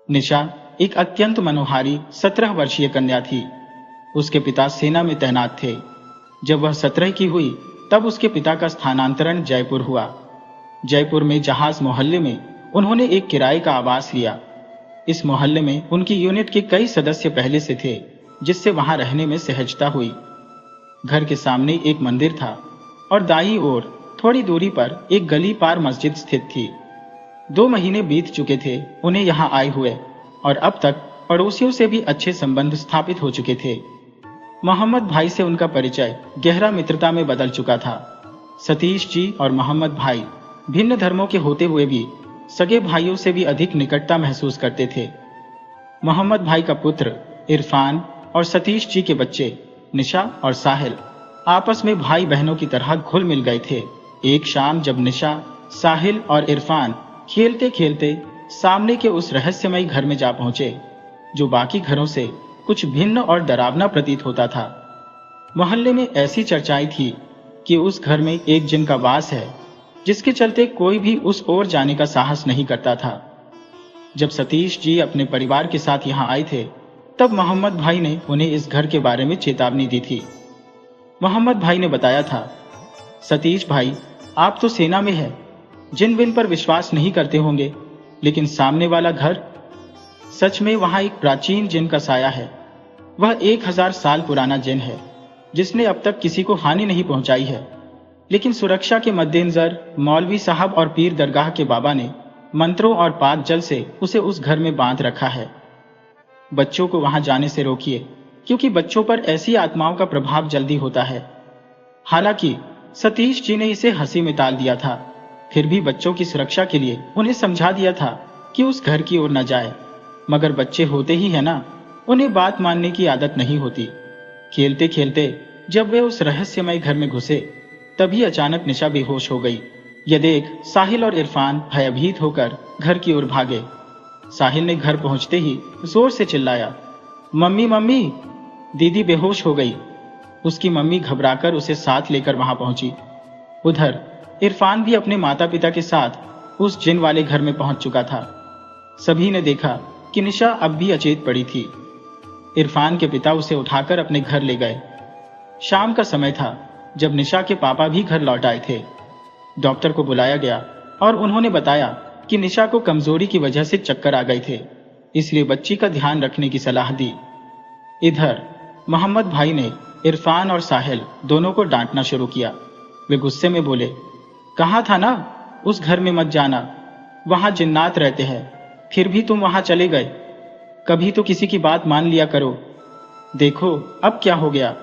निशा एक अत्यंत मनोहारी 17 वर्षीय कन्या थी। उसके पिता सेना में तैनात थे। जब वह 17 की हुई तब उसके पिता का स्थानांतरण जयपुर हुआ। जयपुर में जहाज मोहल्ले में उन्होंने एक किराए का आवास लिया। इस मोहल्ले में उनकी यूनिट के कई सदस्य पहले से थे, जिससे वहां रहने में सहजता हुई। घर के सामने एक मंदिर था और दाईं ओर थोड़ी दूरी पर एक गली पार मस्जिद स्थित थी। 2 महीने बीत चुके थे उन्हें यहाँ आए हुए और अब तक पड़ोसियों से भी अच्छे संबंध स्थापित हो चुके थे। मोहम्मद भाई से उनका परिचय गहरा मित्रता में बदल चुका था। सतीश जी और मोहम्मद भाई भिन्न धर्मों के होते हुए भी सगे भाइयों से भी अधिक निकटता महसूस करते थे। मोहम्मद भाई का पुत्र इरफान और सतीश जी के बच्चे निशा और साहिल आपस में भाई बहनों की तरह घुल मिल गए थे। एक शाम जब निशा, साहिल और इरफान खेलते खेलते सामने के उस रहस्यमयी घर में जा पहुंचे, जो बाकी घरों से कुछ भिन्न और डरावना प्रतीत होता था। मोहल्ले में ऐसी चर्चाएं थी कि उस घर में एक जिन का वास है, जिसके चलते कोई भी उस ओर जाने का साहस नहीं करता था। जब सतीश जी अपने परिवार के साथ यहाँ आए थे, तब मोहम्मद भाई ने उन्हें इस घर के बारे में चेतावनी दी थी। मोहम्मद भाई ने बताया था, सतीश भाई, आप तो सेना में है, जिन बिन पर विश्वास नहीं करते होंगे, लेकिन सामने वाला घर, सच में वहां एक प्राचीन जिन का साया है। वह 1000 साल पुराना जिन है, जिसने अब तक किसी को हानि नहीं पहुंचाई है, लेकिन सुरक्षा के मद्देनजर मौलवी साहब और पीर दरगाह के बाबा ने मंत्रों और पाक जल से उसे उस घर में बांध रखा है। बच्चों को वहां जाने से रोकिए, क्योंकि बच्चों पर ऐसी आत्माओं का प्रभाव जल्दी होता है। हालांकि सतीश जी ने इसे हंसी में टाल दिया था, फिर भी बच्चों की सुरक्षा के लिए उन्हें समझा दिया था कि उस घर की ओर न जाए। मगर बच्चे होते ही है ना, उन्हें बात मानने की आदत नहीं होती। खेलते खेलते जब वे उस रहस्यमय घर में घुसे, तभी अचानक निशा बेहोश हो गई। यह देख साहिल और इरफान भयभीत होकर घर की ओर भागे। साहिल ने घर पहुंचते ही जोर से चिल्लाया, मम्मी मम्मी, दीदी बेहोश हो गई। उसकी मम्मी घबराकर उसे साथ लेकर वहां पहुंची। उधर इरफान भी अपने माता पिता के साथ उस जिन वाले घर में पहुंच चुका था। सभी ने देखा कि निशा अब भी अचेत पड़ी थी। इरफान के पिता उसे उठाकर अपने घर ले गए। शाम का समय था जब निशा के पापा भी घर लौट आए थे। डॉक्टर को बुलाया गया और उन्होंने बताया कि निशा को कमजोरी की वजह से चक्कर आ गए थे, इसलिए बच्ची का ध्यान रखने की सलाह दी। इधर मोहम्मद भाई ने इरफान और साहिल दोनों को डांटना शुरू किया। वे गुस्से में बोले, कहा था ना उस घर में मत जाना, वहां जिन्नात रहते हैं, फिर भी तुम वहां चले गए। कभी तो किसी की बात मान लिया करो। देखो अब क्या हो गया।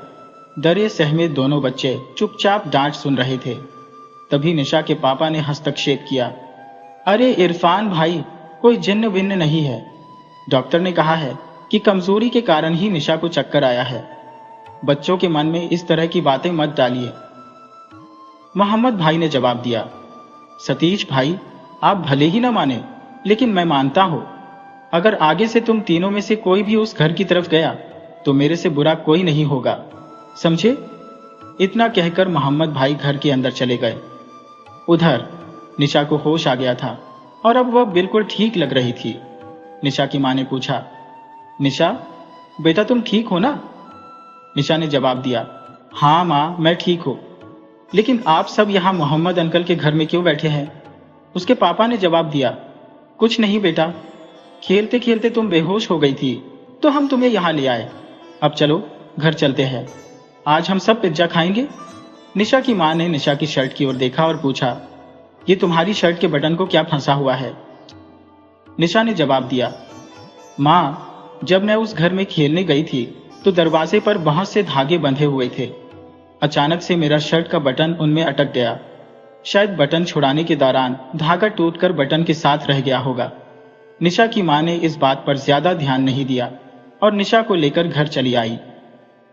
डरे सहमे दोनों बच्चे चुपचाप डांट सुन रहे थे। तभी निशा के पापा ने हस्तक्षेप किया, अरे इरफान भाई, कोई जिन्न विन्न नहीं है। डॉक्टर ने कहा है कि कमजोरी के कारण ही निशा को चक्कर आया है। बच्चों के मन में इस तरह की बातें मत डालिए। मोहम्मद भाई ने जवाब दिया, सतीश भाई, आप भले ही ना माने, लेकिन मैं मानता हूं। अगर आगे से तुम तीनों में से कोई भी उस घर की तरफ गया तो मेरे से बुरा कोई नहीं होगा, समझे? इतना कहकर मोहम्मद भाई घर के अंदर चले गए। उधर निशा को होश आ गया था और अब वह बिल्कुल ठीक लग रही थी। निशा की मां ने पूछा, निशा बेटा तुम ठीक हो ना? निशा ने जवाब दिया, हाँ मां, मैं ठीक हूं। लेकिन आप सब यहां मोहम्मद अंकल के घर में क्यों बैठे हैं? उसके पापा ने जवाब दिया, कुछ नहीं बेटा, खेलते खेलते तुम बेहोश हो गई थी तो हम तुम्हें यहां ले आए। अब चलो घर चलते हैं, आज हम सब पिज्जा खाएंगे। निशा की मां ने निशा की शर्ट की ओर देखा और पूछा, ये तुम्हारी शर्ट के बटन को क्या फंसा हुआ है? निशा ने जवाब दिया, मां, जब मैं उस घर में खेलने गई थी तो दरवाजे पर बहुत से धागे बंधे हुए थे। अचानक से मेरा शर्ट का बटन उनमें अटक गया। शायद बटन छुड़ाने के दौरान धागा टूटकर बटन के साथ रह गया होगा। निशा की मां ने इस बात पर ज्यादा ध्यान नहीं दिया और निशा को लेकर घर चली आई।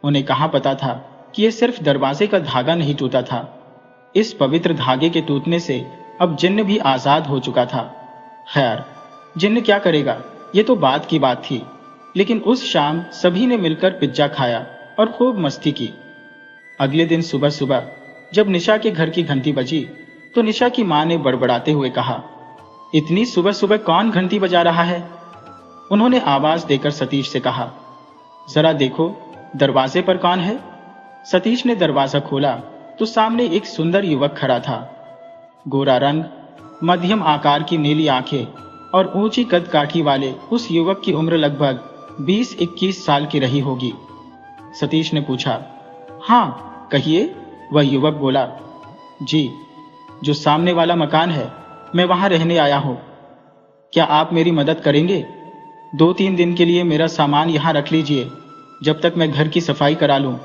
उन्हें कहाँ पता था कि यह सिर्फ दरवाजे का धागा नहीं टूटा था। इस पवित्र धागे के टूटने से अब जिन्न भी आजाद हो चुका था। खैर, जिन्न क्या करेगा, ये तो बात की बात थी। लेकिन उस शाम सभी ने मिलकर पिज्जा खाया और खूब मस्ती की। अगले दिन सुबह सुबह जब निशा के घर की घंटी बजी तो निशा की मां ने बड़बड़ाते हुए कहा, इतनी सुबह सुबह कौन घंटी बजा रहा है? उन्होंने आवाज देकर सतीश से कहा, जरा देखो दरवाजे पर कौन है। सतीश ने दरवाजा खोला तो सामने एक सुंदर युवक खड़ा था। गोरा रंग, मध्यम आकार की नीली आंखें और ऊंची कद काठी वाले उस युवक की उम्र लगभग 20-21 साल की रही होगी। सतीश ने पूछा, हाँ कहिए। वह युवक बोला, जी, जो सामने वाला मकान है, मैं वहां रहने आया हूं। क्या आप मेरी मदद करेंगे? 2-3 दिन के लिए मेरा सामान यहां रख लीजिए, जब तक मैं घर की सफाई करा लूं।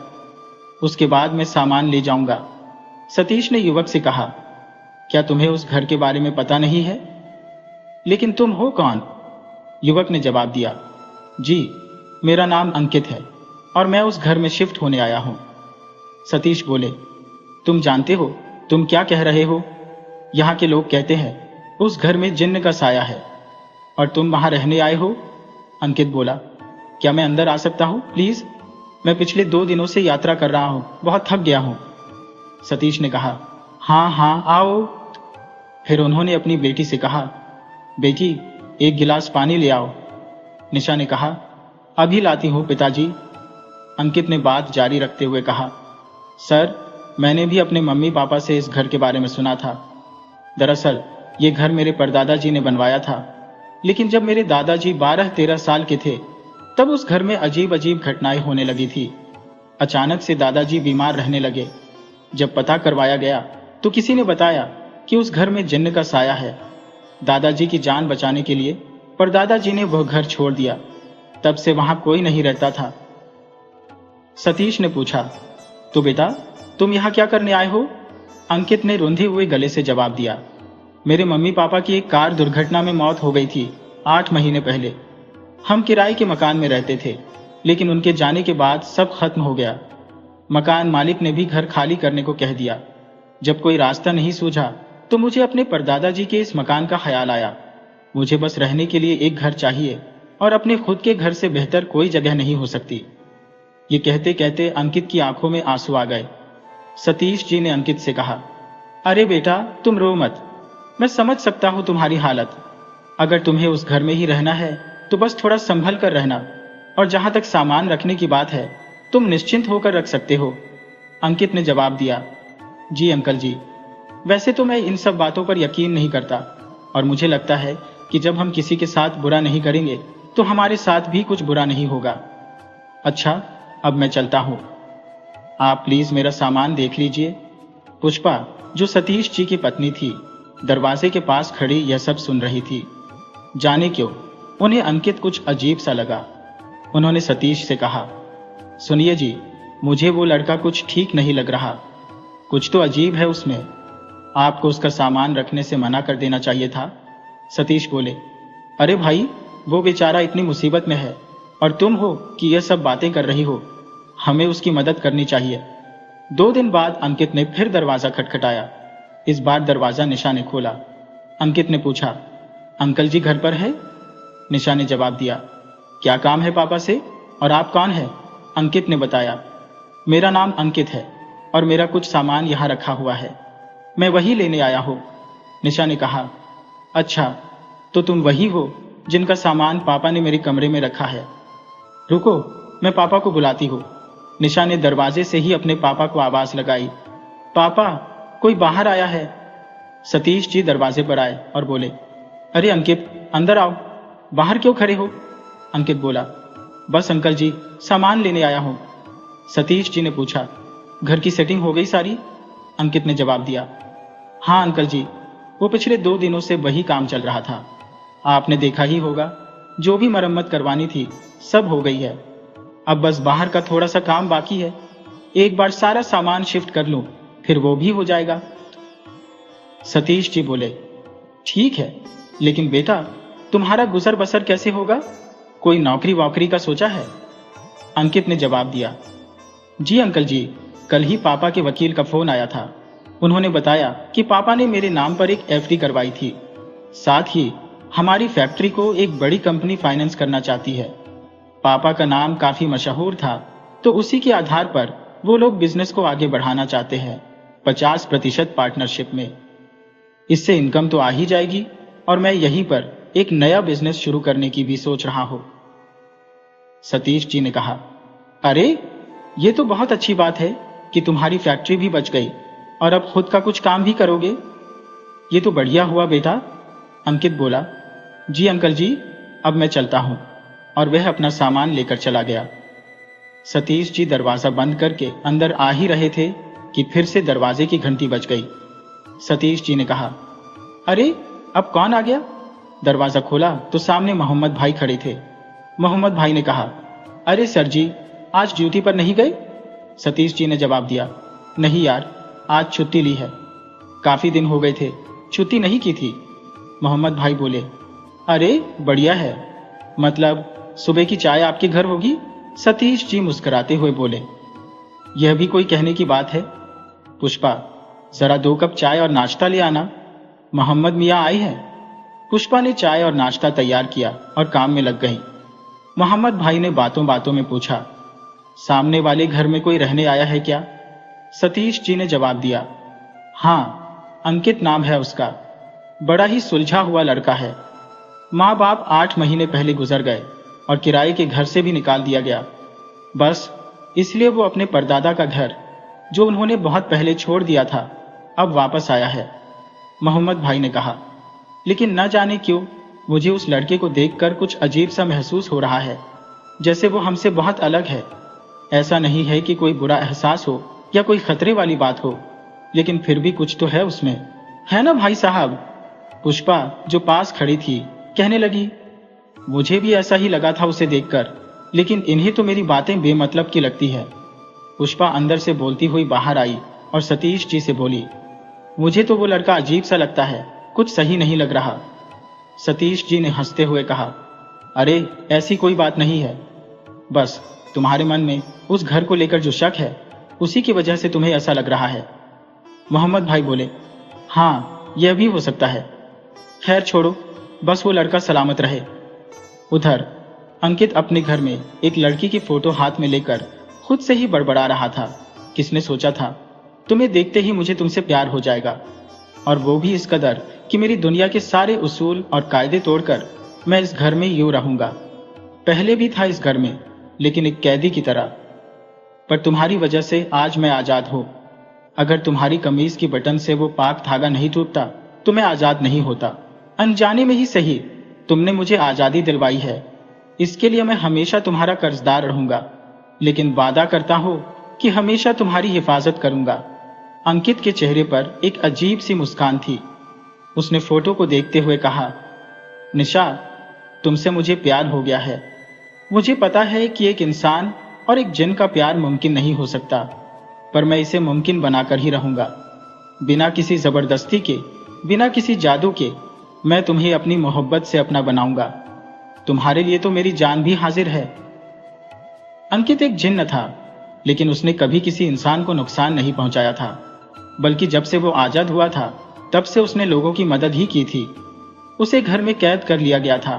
उसके बाद मैं सामान ले जाऊंगा। सतीश ने युवक से कहा, क्या तुम्हें उस घर के बारे में पता नहीं है? लेकिन तुम हो कौन? युवक ने जवाब दिया, जी, मेरा नाम अंकित है और मैं उस घर में शिफ्ट होने आया हूं। सतीश बोले, तुम जानते हो तुम क्या कह रहे हो? यहाँ के लोग कहते हैं उस घर में जिन्न का साया है और तुम वहां रहने आए हो। अंकित बोला, क्या मैं अंदर आ सकता हूं प्लीज? मैं पिछले 2 दिनों से यात्रा कर रहा हूं, बहुत थक गया हूं। सतीश ने कहा, हाँ हाँ आओ। फिर उन्होंने अपनी बेटी से कहा, बेटी, एक गिलास पानी ले आओ। निशा ने कहा, अभी लाती हूं पिताजी। अंकित ने बात जारी रखते हुए कहा, सर, मैंने भी अपने मम्मी पापा से इस घर के बारे में सुना था। दरअसल ये घर मेरे परदादा जी ने बनवाया था, लेकिन जब मेरे दादाजी 12-13 साल के थे तब उस घर में अजीब अजीब घटनाएं होने लगी थी। अचानक से दादाजी बीमार रहने लगे। जब पता करवाया गया तो किसी ने बताया कि उस घर में जिन्न का साया है। दादाजी की जान बचाने के लिए परदादाजी ने वह घर छोड़ दिया। तब से वहां कोई नहीं रहता था। सतीश ने पूछा, तो बेटा तुम यहाँ क्या करने आए हो? अंकित ने रुंधे हुए गले से जवाब दिया, मेरे मम्मी पापा की एक कार दुर्घटना में मौत हो गई थी 8 महीने पहले। हम किराए के मकान में रहते थे, लेकिन उनके जाने के बाद सब खत्म हो गया। मकान मालिक ने भी घर खाली करने को कह दिया। जब कोई रास्ता नहीं सूझा तो मुझे अपने परदादा जी के इस मकान का ख्याल आया। मुझे बस रहने के लिए एक घर चाहिए और अपने खुद के घर से बेहतर कोई जगह नहीं हो सकती। ये कहते कहते अंकित की आंखों में आंसू आ गए। सतीश जी ने अंकित से कहा, अरे बेटा तुम रो मत, मैं समझ सकता हूं तुम्हारी हालत। अगर तुम्हें उस घर में ही रहना है तो बस थोड़ा संभल कर रहना, और जहां तक सामान रखने की बात है तुम निश्चिंत होकर रख सकते हो। अंकित ने जवाब दिया, जी अंकल जी, वैसे तो मैं इन सब बातों पर यकीन नहीं करता और मुझे लगता है कि जब हम किसी के साथ बुरा नहीं करेंगे तो हमारे साथ भी कुछ बुरा नहीं होगा। अच्छा, अब मैं चलता हूं। आप प्लीज मेरा सामान देख लीजिए। पुष्पा, जो सतीश जी की पत्नी थी, दरवाजे के पास खड़ी यह सब सुन रही थी। जाने क्यों उन्हें अंकित कुछ अजीब सा लगा। उन्होंने सतीश से कहा, सुनिए जी, मुझे वो लड़का कुछ ठीक नहीं लग रहा। कुछ तो अजीब है उसमें। आपको उसका सामान रखने से मना कर देना चाहिए था। सतीश बोले, अरे भाई, वो बेचारा इतनी मुसीबत में है और तुम हो कि यह सब बातें कर रही हो। हमें उसकी मदद करनी चाहिए। 2 दिन बाद अंकित ने फिर दरवाजा खटखटाया। इस बार दरवाजा निशा ने खोला। अंकित ने पूछा, अंकल जी घर पर है? निशा ने जवाब दिया, क्या काम है पापा से और आप कौन हैं? अंकित ने बताया, मेरा नाम अंकित है और मेरा कुछ सामान यहाँ रखा हुआ है, मैं वही लेने आया हूँ। निशा ने कहा, अच्छा, तो तुम वही हो जिनका सामान पापा ने मेरे कमरे में रखा है। रुको, मैं पापा को बुलाती हूँ। निशा ने दरवाजे से ही अपने पापा को आवाज लगाई, पापा, कोई बाहर आया है। सतीश जी दरवाजे पर आए और बोले, अरे अंकित, अंदर आओ। बाहर क्यों खड़े हो? अंकित बोला, बस अंकल जी, सामान लेने आया हूं। सतीश जी ने पूछा, घर की सेटिंग हो गई सारी? अंकित ने जवाब दिया, हाँ अंकल जी, वो पिछले 2 दिनों से वही काम चल रहा था। आपने देखा ही होगा, जो भी मरम्मत करवानी थी सब हो गई है। अब बस बाहर का थोड़ा सा काम बाकी है। एक बार सारा सामान शिफ्ट कर लूं, फिर वो भी हो जाएगा। सतीश जी बोले, ठीक है, लेकिन बेटा तुम्हारा गुजर बसर कैसे होगा? कोई नौकरी वोकरी का सोचा है? अंकित ने जवाब दिया, जी अंकल जी, कल ही पापा के वकील का फोन आया था। उन्होंने बताया कि पापा ने मेरे नाम पर एक एफडी करवाई थी। साथ ही हमारी फैक्ट्री को एक बड़ी कंपनी फाइनेंस करना चाहती है। पापा का नाम काफी मशहूर था, तो उसी के आधार पर वो लोग बिजनेस को आगे बढ़ाना चाहते हैं 50% पार्टनरशिप में। इससे इनकम तो आ ही जाएगी और मैं यहीं पर एक नया बिजनेस शुरू करने की भी सोच रहा हो। सतीश जी ने कहा, अरे ये तो बहुत अच्छी बात है कि तुम्हारी फैक्ट्री भी बच गई और अब खुद का कुछ काम भी करोगे। ये तो बढ़िया हुआ बेटा। अंकित बोला, जी अंकल जी, अब मैं चलता हूं। और वह अपना सामान लेकर चला गया। सतीश जी दरवाजा बंद करके अंदर आ ही रहे थे कि फिर से दरवाजे की घंटी बज गई। सतीश जी ने कहा, अरे अब कौन आ गया? दरवाजा खोला तो सामने मोहम्मद भाई खड़े थे। मोहम्मद भाई ने कहा, अरे सर जी, आज ड्यूटी पर नहीं गए? सतीश जी ने जवाब दिया, नहीं यार, आज छुट्टी ली है। काफी दिन हो गए थे, छुट्टी नहीं की थी। मोहम्मद भाई बोले, अरे बढ़िया है, मतलब सुबह की चाय आपके घर होगी? सतीश जी मुस्कुराते हुए बोले, यह भी कोई कहने की बात है? पुष्पा, जरा 2 कप चाय और नाश्ता ले आना, मोहम्मद मियाँ आए हैं। पुष्पा ने चाय और नाश्ता तैयार किया और काम में लग गई। मोहम्मद भाई ने बातों बातों में पूछा, सामने वाले घर में कोई रहने आया है क्या? सतीश जी ने जवाब दिया, हाँ, अंकित नाम है उसका, बड़ा ही सुलझा हुआ लड़का है। माँ बाप 8 महीने पहले गुजर गए और किराए के घर से भी निकाल दिया गया। बस इसलिए वो अपने परदादा का घर, जो उन्होंने बहुत पहले छोड़ दिया था, अब वापस आया है। मोहम्मद भाई ने कहा, लेकिन न जाने क्यों मुझे उस लड़के को देखकर कुछ अजीब सा महसूस हो रहा है, जैसे वो हमसे बहुत अलग है। ऐसा नहीं है कि कोई बुरा एहसास हो या कोई खतरे वाली बात हो, लेकिन फिर भी कुछ तो है उसमें, है ना भाई साहब? पुष्पा, जो पास खड़ी थी, कहने लगी, मुझे भी ऐसा ही लगा था उसे देखकर, लेकिन इन्हें तो मेरी बातें बेमतलब की लगती है। पुष्पा अंदर से बोलती हुई बाहर आई और सतीश जी से बोली, मुझे तो वो लड़का अजीब सा लगता है, कुछ सही नहीं लग रहा। सतीश जी ने हंसते हुए कहा, अरे ऐसी कोई बात नहीं है, बस तुम्हारे मन में उस घर को लेकर जो शक है, उसी की वजह से तुम्हें ऐसा लग रहा है। मोहम्मद भाई बोले, हाँ यह भी हो सकता है, खैर छोड़ो, बस वो लड़का सलामत रहे। उधर अंकित अपने घर में एक लड़की की फोटो हाथ में लेकर खुद से ही बड़बड़ा रहा था। किसने सोचा था, तुम्हें देखते ही मुझे तुमसे प्यार हो जाएगा, और वो भी इस कदर कि मेरी दुनिया के सारे उसूल और कायदे तोड़कर मैं इस घर में यूं रहूंगा। पहले भी था इस घर में, लेकिन एक कैदी की तरह। पर तुम्हारी वजह से आज मैं आजाद हूं। अगर तुम्हारी कमीज की बटन से वो पाक धागा नहीं टूटता तो मैं आजाद नहीं होता। अनजाने में ही सही, तुमने मुझे आजादी दिलवाई है, इसके लिए मैं हमेशा तुम्हारा कर्जदार रहूंगा, लेकिन वादा करता हूं कि हमेशा तुम्हारी हिफाजत करूंगा। अंकित के चेहरे पर एक अजीब सी मुस्कान थी। उसने फोटो को देखते हुए कहा, निशा, तुमसे मुझे प्यार हो गया है। मुझे पता है कि एक इंसान और एक जिन का प्यार मुमकिन नहीं हो सकता, पर मैं इसे मुमकिन बनाकर ही रहूंगा। बिना किसी जबरदस्ती के, बिना किसी जादू के, मैं तुम्हें अपनी मोहब्बत से अपना बनाऊंगा। तुम्हारे लिए तो मेरी जान भी हाजिर है। अंकित एक जिन्न था, लेकिन उसने कभी किसी इंसान को नुकसान नहीं पहुंचाया था, बल्कि जब से वो आजाद हुआ था तब से उसने लोगों की मदद ही की थी। उसे घर में कैद कर लिया गया था,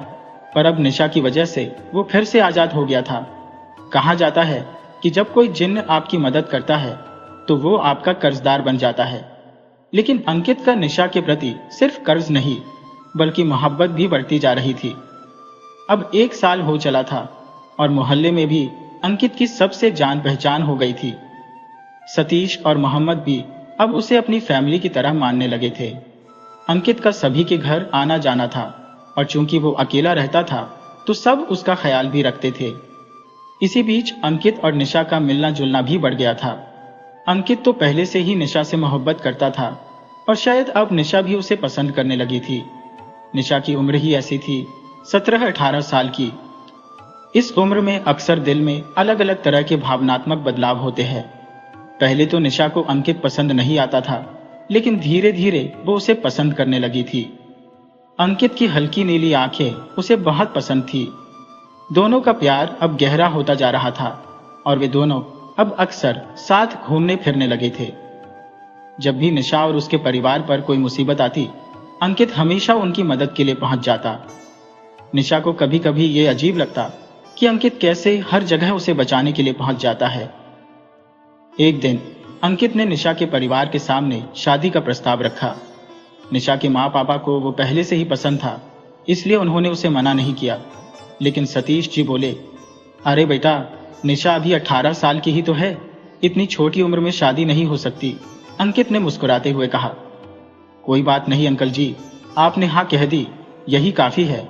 पर अब निशा की वजह से वो फिर से आजाद हो गया था। कहा जाता है कि जब कोई जिन्न आपकी मदद करता है तो वो आपका कर्जदार बन जाता है, लेकिन अंकित का निशा के प्रति सिर्फ कर्ज नहीं बल्कि मोहब्बत भी बढ़ती जा रही थी। अब 1 साल हो चला था और मोहल्ले में भी अंकित की सबसे जान पहचान हो गई थी। सतीश और मोहम्मद भी अब उसे अपनी फैमिली की तरह मानने लगे थे। अंकित का सभी के घर आना जाना था, और चूंकि वो अकेला रहता था तो सब उसका ख्याल भी रखते थे। इसी बीच अंकित और निशा का मिलना जुलना भी बढ़ गया था। अंकित तो पहले से ही निशा से मोहब्बत करता था, और शायद अब निशा भी उसे पसंद करने लगी थी। निशा की उम्र ही ऐसी थी, 17-18 साल की। इस उम्र में अक्सर दिल में अलग अलग तरह के भावनात्मक बदलाव होते हैं। पहले तो निशा को अंकित पसंद नहीं आता था, लेकिन धीरे धीरे वो उसे पसंद करने लगी थी। अंकित की हल्की नीली आंखें उसे बहुत पसंद थी। दोनों का प्यार अब गहरा होता जा रहा था, और वे दोनों अब अक्सर साथ घूमने फिरने लगे थे। जब भी निशा और उसके परिवार पर कोई मुसीबत आती, अंकित हमेशा उनकी मदद के लिए पहुंच जाता। निशा को कभी कभी ये अजीब लगता कि अंकित कैसे हर जगह उसे बचाने के लिए पहुंच जाता है। एक दिन अंकित ने निशा के परिवार के सामने शादी का प्रस्ताव रखा। निशा के माँ पापा को वो पहले से ही पसंद था, इसलिए उन्होंने उसे मना नहीं किया। लेकिन सतीश जी बोले, अरे बेटा, निशा अभी 18 साल की ही तो है, इतनी छोटी उम्र में शादी नहीं हो सकती। अंकित ने मुस्कुराते हुए कहा, कोई बात नहीं अंकल जी, आपने हाँ कह दी, यही काफी है।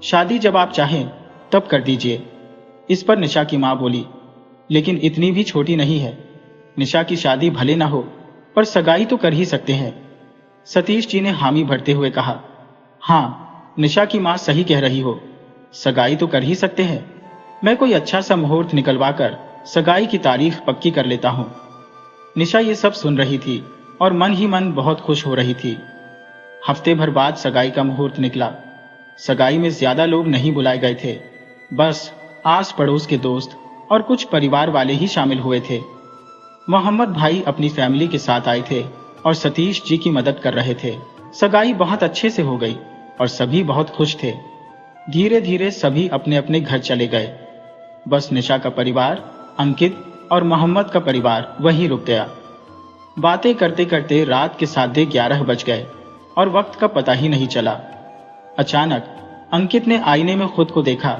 शादी जब आप चाहें तब कर दीजिए। इस पर निशा की मां बोली, लेकिन इतनी भी छोटी नहीं है। निशा की शादी भले ना हो, पर सगाई तो कर ही सकते हैं। सतीश जी ने हामी भरते हुए कहा, हाँ, निशा की मां सही कह रही हो, सगाई तो कर ही सकते हैं। मैं कोई अच्छा सा मुहूर्त निकलवा कर सगाई की तारीख पक्की कर लेता हूं। निशा ये सब सुन रही थी और मन ही मन बहुत खुश हो रही थी। हफ्ते भर बाद सगाई का मुहूर्त निकला। सगाई में ज्यादा लोग नहीं बुलाए गए थे, बस आस पड़ोस के दोस्त और कुछ परिवार वाले ही शामिल हुए थे। मोहम्मद भाई अपनी फैमिली के साथ आए थे और सतीश जी की मदद कर रहे थे। सगाई बहुत अच्छे से हो गई और सभी बहुत खुश थे। धीरे धीरे सभी अपने अपने घर चले गए। बस निशा का परिवार, अंकित और मोहम्मद का परिवार वहीं रुक गया। बातें करते करते रात के 11:30 बज गए और वक्त का पता ही नहीं चला। अचानक अंकित ने आईने में खुद को देखा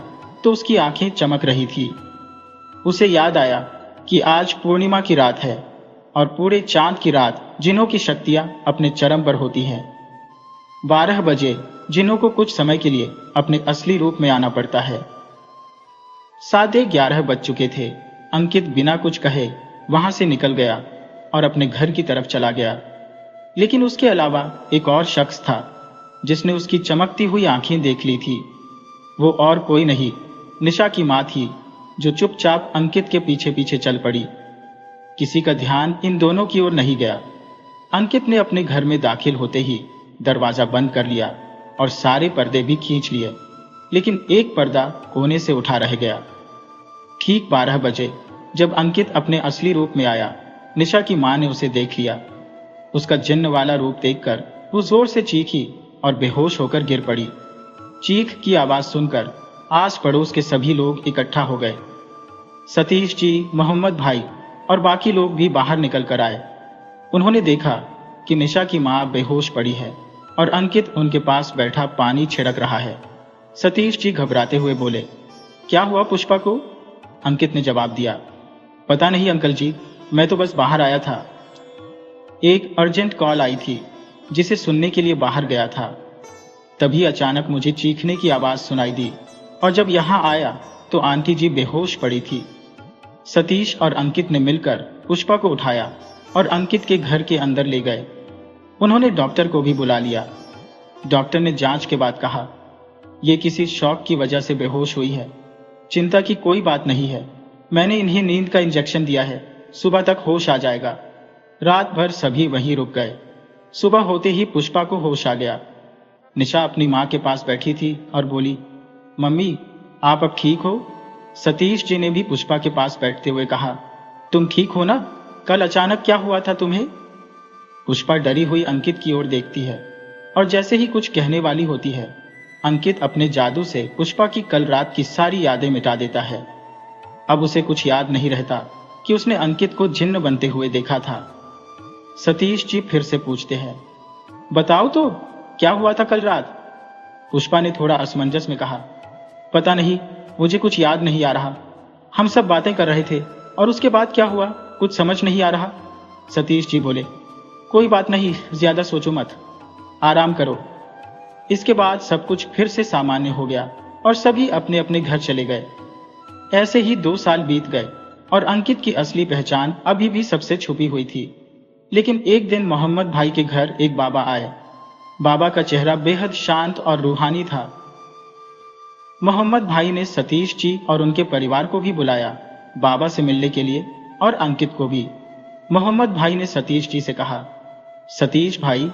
तो उसकी आंखें चमक रही थी। उसे याद आया कि आज पूर्णिमा की रात है और पूरे चांद की रात जिन्हों की शक्तियां अपने चरम पर होती हैं। 12 बजे जिन्हों को कुछ समय के लिए अपने असली रूप में आना पड़ता है। 11:30 बज चुके थे। अंकित बिना कुछ कहे वहां से निकल गया और अपने घर की तरफ चला गया। लेकिन उसके अलावा एक और शख्स था जिसने उसकी चमकती हुई आंखें देख ली थी। वो और कोई नहीं, निशा की मां थी, जो चुपचाप अंकित के पीछे पीछे चल पड़ी। किसी का ध्यान इन दोनों की ओर नहीं गया। अंकित ने अपने घर में दाखिल होते ही दरवाजा बंद कर लिया और सारे पर्दे भी खींच लिए, लेकिन एक पर्दा कोने से उठा रह गया। ठीक 12 बजे जब अंकित अपने असली रूप में आया, निशा की मां ने उसे देख लिया। उसका जिन्न वाला रूप देखकर वो जोर से चीखी और बेहोश होकर गिर पड़ी। चीख की आवाज सुनकर आस पड़ोस के सभी लोग इकट्ठा हो गए। सतीश जी, मोहम्मद भाई और बाकी लोग भी बाहर निकल कर आए। उन्होंने देखा कि निशा की मां बेहोश पड़ी है और अंकित उनके पास बैठा पानी छिड़क रहा है। सतीश जी घबराते हुए बोले, क्या हुआ पुष्पा को? अंकित ने जवाब दिया, पता नहीं अंकल जी, मैं तो बस बाहर आया था। एक अर्जेंट कॉल आई थी जिसे सुनने के लिए बाहर गया था। तभी अचानक मुझे चीखने की आवाज सुनाई दी और जब यहां आया तो आंटी जी बेहोश पड़ी थी। सतीश और अंकित ने मिलकर पुष्पा को उठाया और अंकित के घर के अंदर ले गए। उन्होंने डॉक्टर को भी बुला लिया। डॉक्टर ने जांच के बाद कहा, यह किसी शॉक की वजह से बेहोश हुई है, चिंता की कोई बात नहीं है। मैंने इन्हें नींद का इंजेक्शन दिया है, सुबह तक होश आ जाएगा। रात भर सभी वहीं रुक गए। सुबह होते ही पुष्पा को होश आ गया। निशा अपनी मां के पास बैठी थी और बोली, मम्मी आप अब ठीक हो? सतीश जी ने भी पुष्पा के पास बैठते हुए कहा, तुम ठीक हो ना? कल अचानक क्या हुआ था तुम्हें? पुष्पा डरी हुई अंकित की ओर देखती है और जैसे ही कुछ कहने वाली होती है, अंकित अपने जादू से पुष्पा की कल रात की सारी यादें मिटा देता है। अब उसे कुछ याद नहीं रहता कि उसने अंकित को जिन्न बनते हुए देखा था। सतीश जी फिर से पूछते हैं, बताओ तो क्या हुआ था कल रात? पुष्पा ने थोड़ा असमंजस में कहा, पता नहीं, मुझे कुछ याद नहीं आ रहा। हम सब बातें कर रहे थे और उसके बाद क्या हुआ कुछ समझ नहीं आ रहा। सतीश जी बोले, कोई बात नहीं, ज्यादा सोचो मत, आराम करो। इसके बाद सब कुछ फिर से सामान्य हो गया और सभी अपने अपने घर चले गए। ऐसे ही 2 साल बीत गए और अंकित की असली पहचान अभी भी सबसे छुपी हुई थी। लेकिन एक दिन मोहम्मद भाई के घर एक बाबा आए। बाबा का चेहरा बेहद शांत और रूहानी था। मोहम्मद भाई ने सतीश जी और उनके परिवार को भी बुलाया बाबा से मिलने के लिए और अंकित को भी। मोहम्मद भाई ने सतीश जी से कहा, सतीश भाई,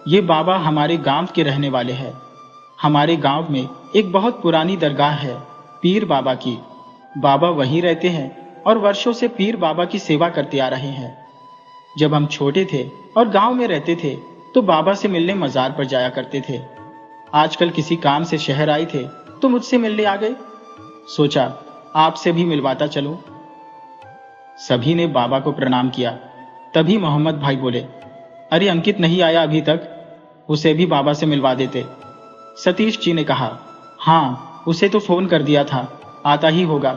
ये बाबा हमारे गांव के रहने वाले हैं। हमारे गांव में एक बहुत पुरानी दरगाह है, पीर बाबा की। बाबा वहीं रहते हैं और वर्षों से पीर बाबा की सेवा करते आ रहे हैं। जब हम छोटे थे और गांव में रहते थे तो बाबा से मिलने मजार पर जाया करते थे। आजकल किसी काम से शहर आए थे तो मुझसे मिलने आ गए। सोचा आपसे भी मिलवाता चलो। सभी ने बाबा को प्रणाम किया। तभी मोहम्मद भाई बोले, अरे अंकित नहीं आया अभी तक, उसे भी बाबा से मिलवा देते। सतीश जी ने कहा, हाँ, उसे तो फोन कर दिया था, आता ही होगा।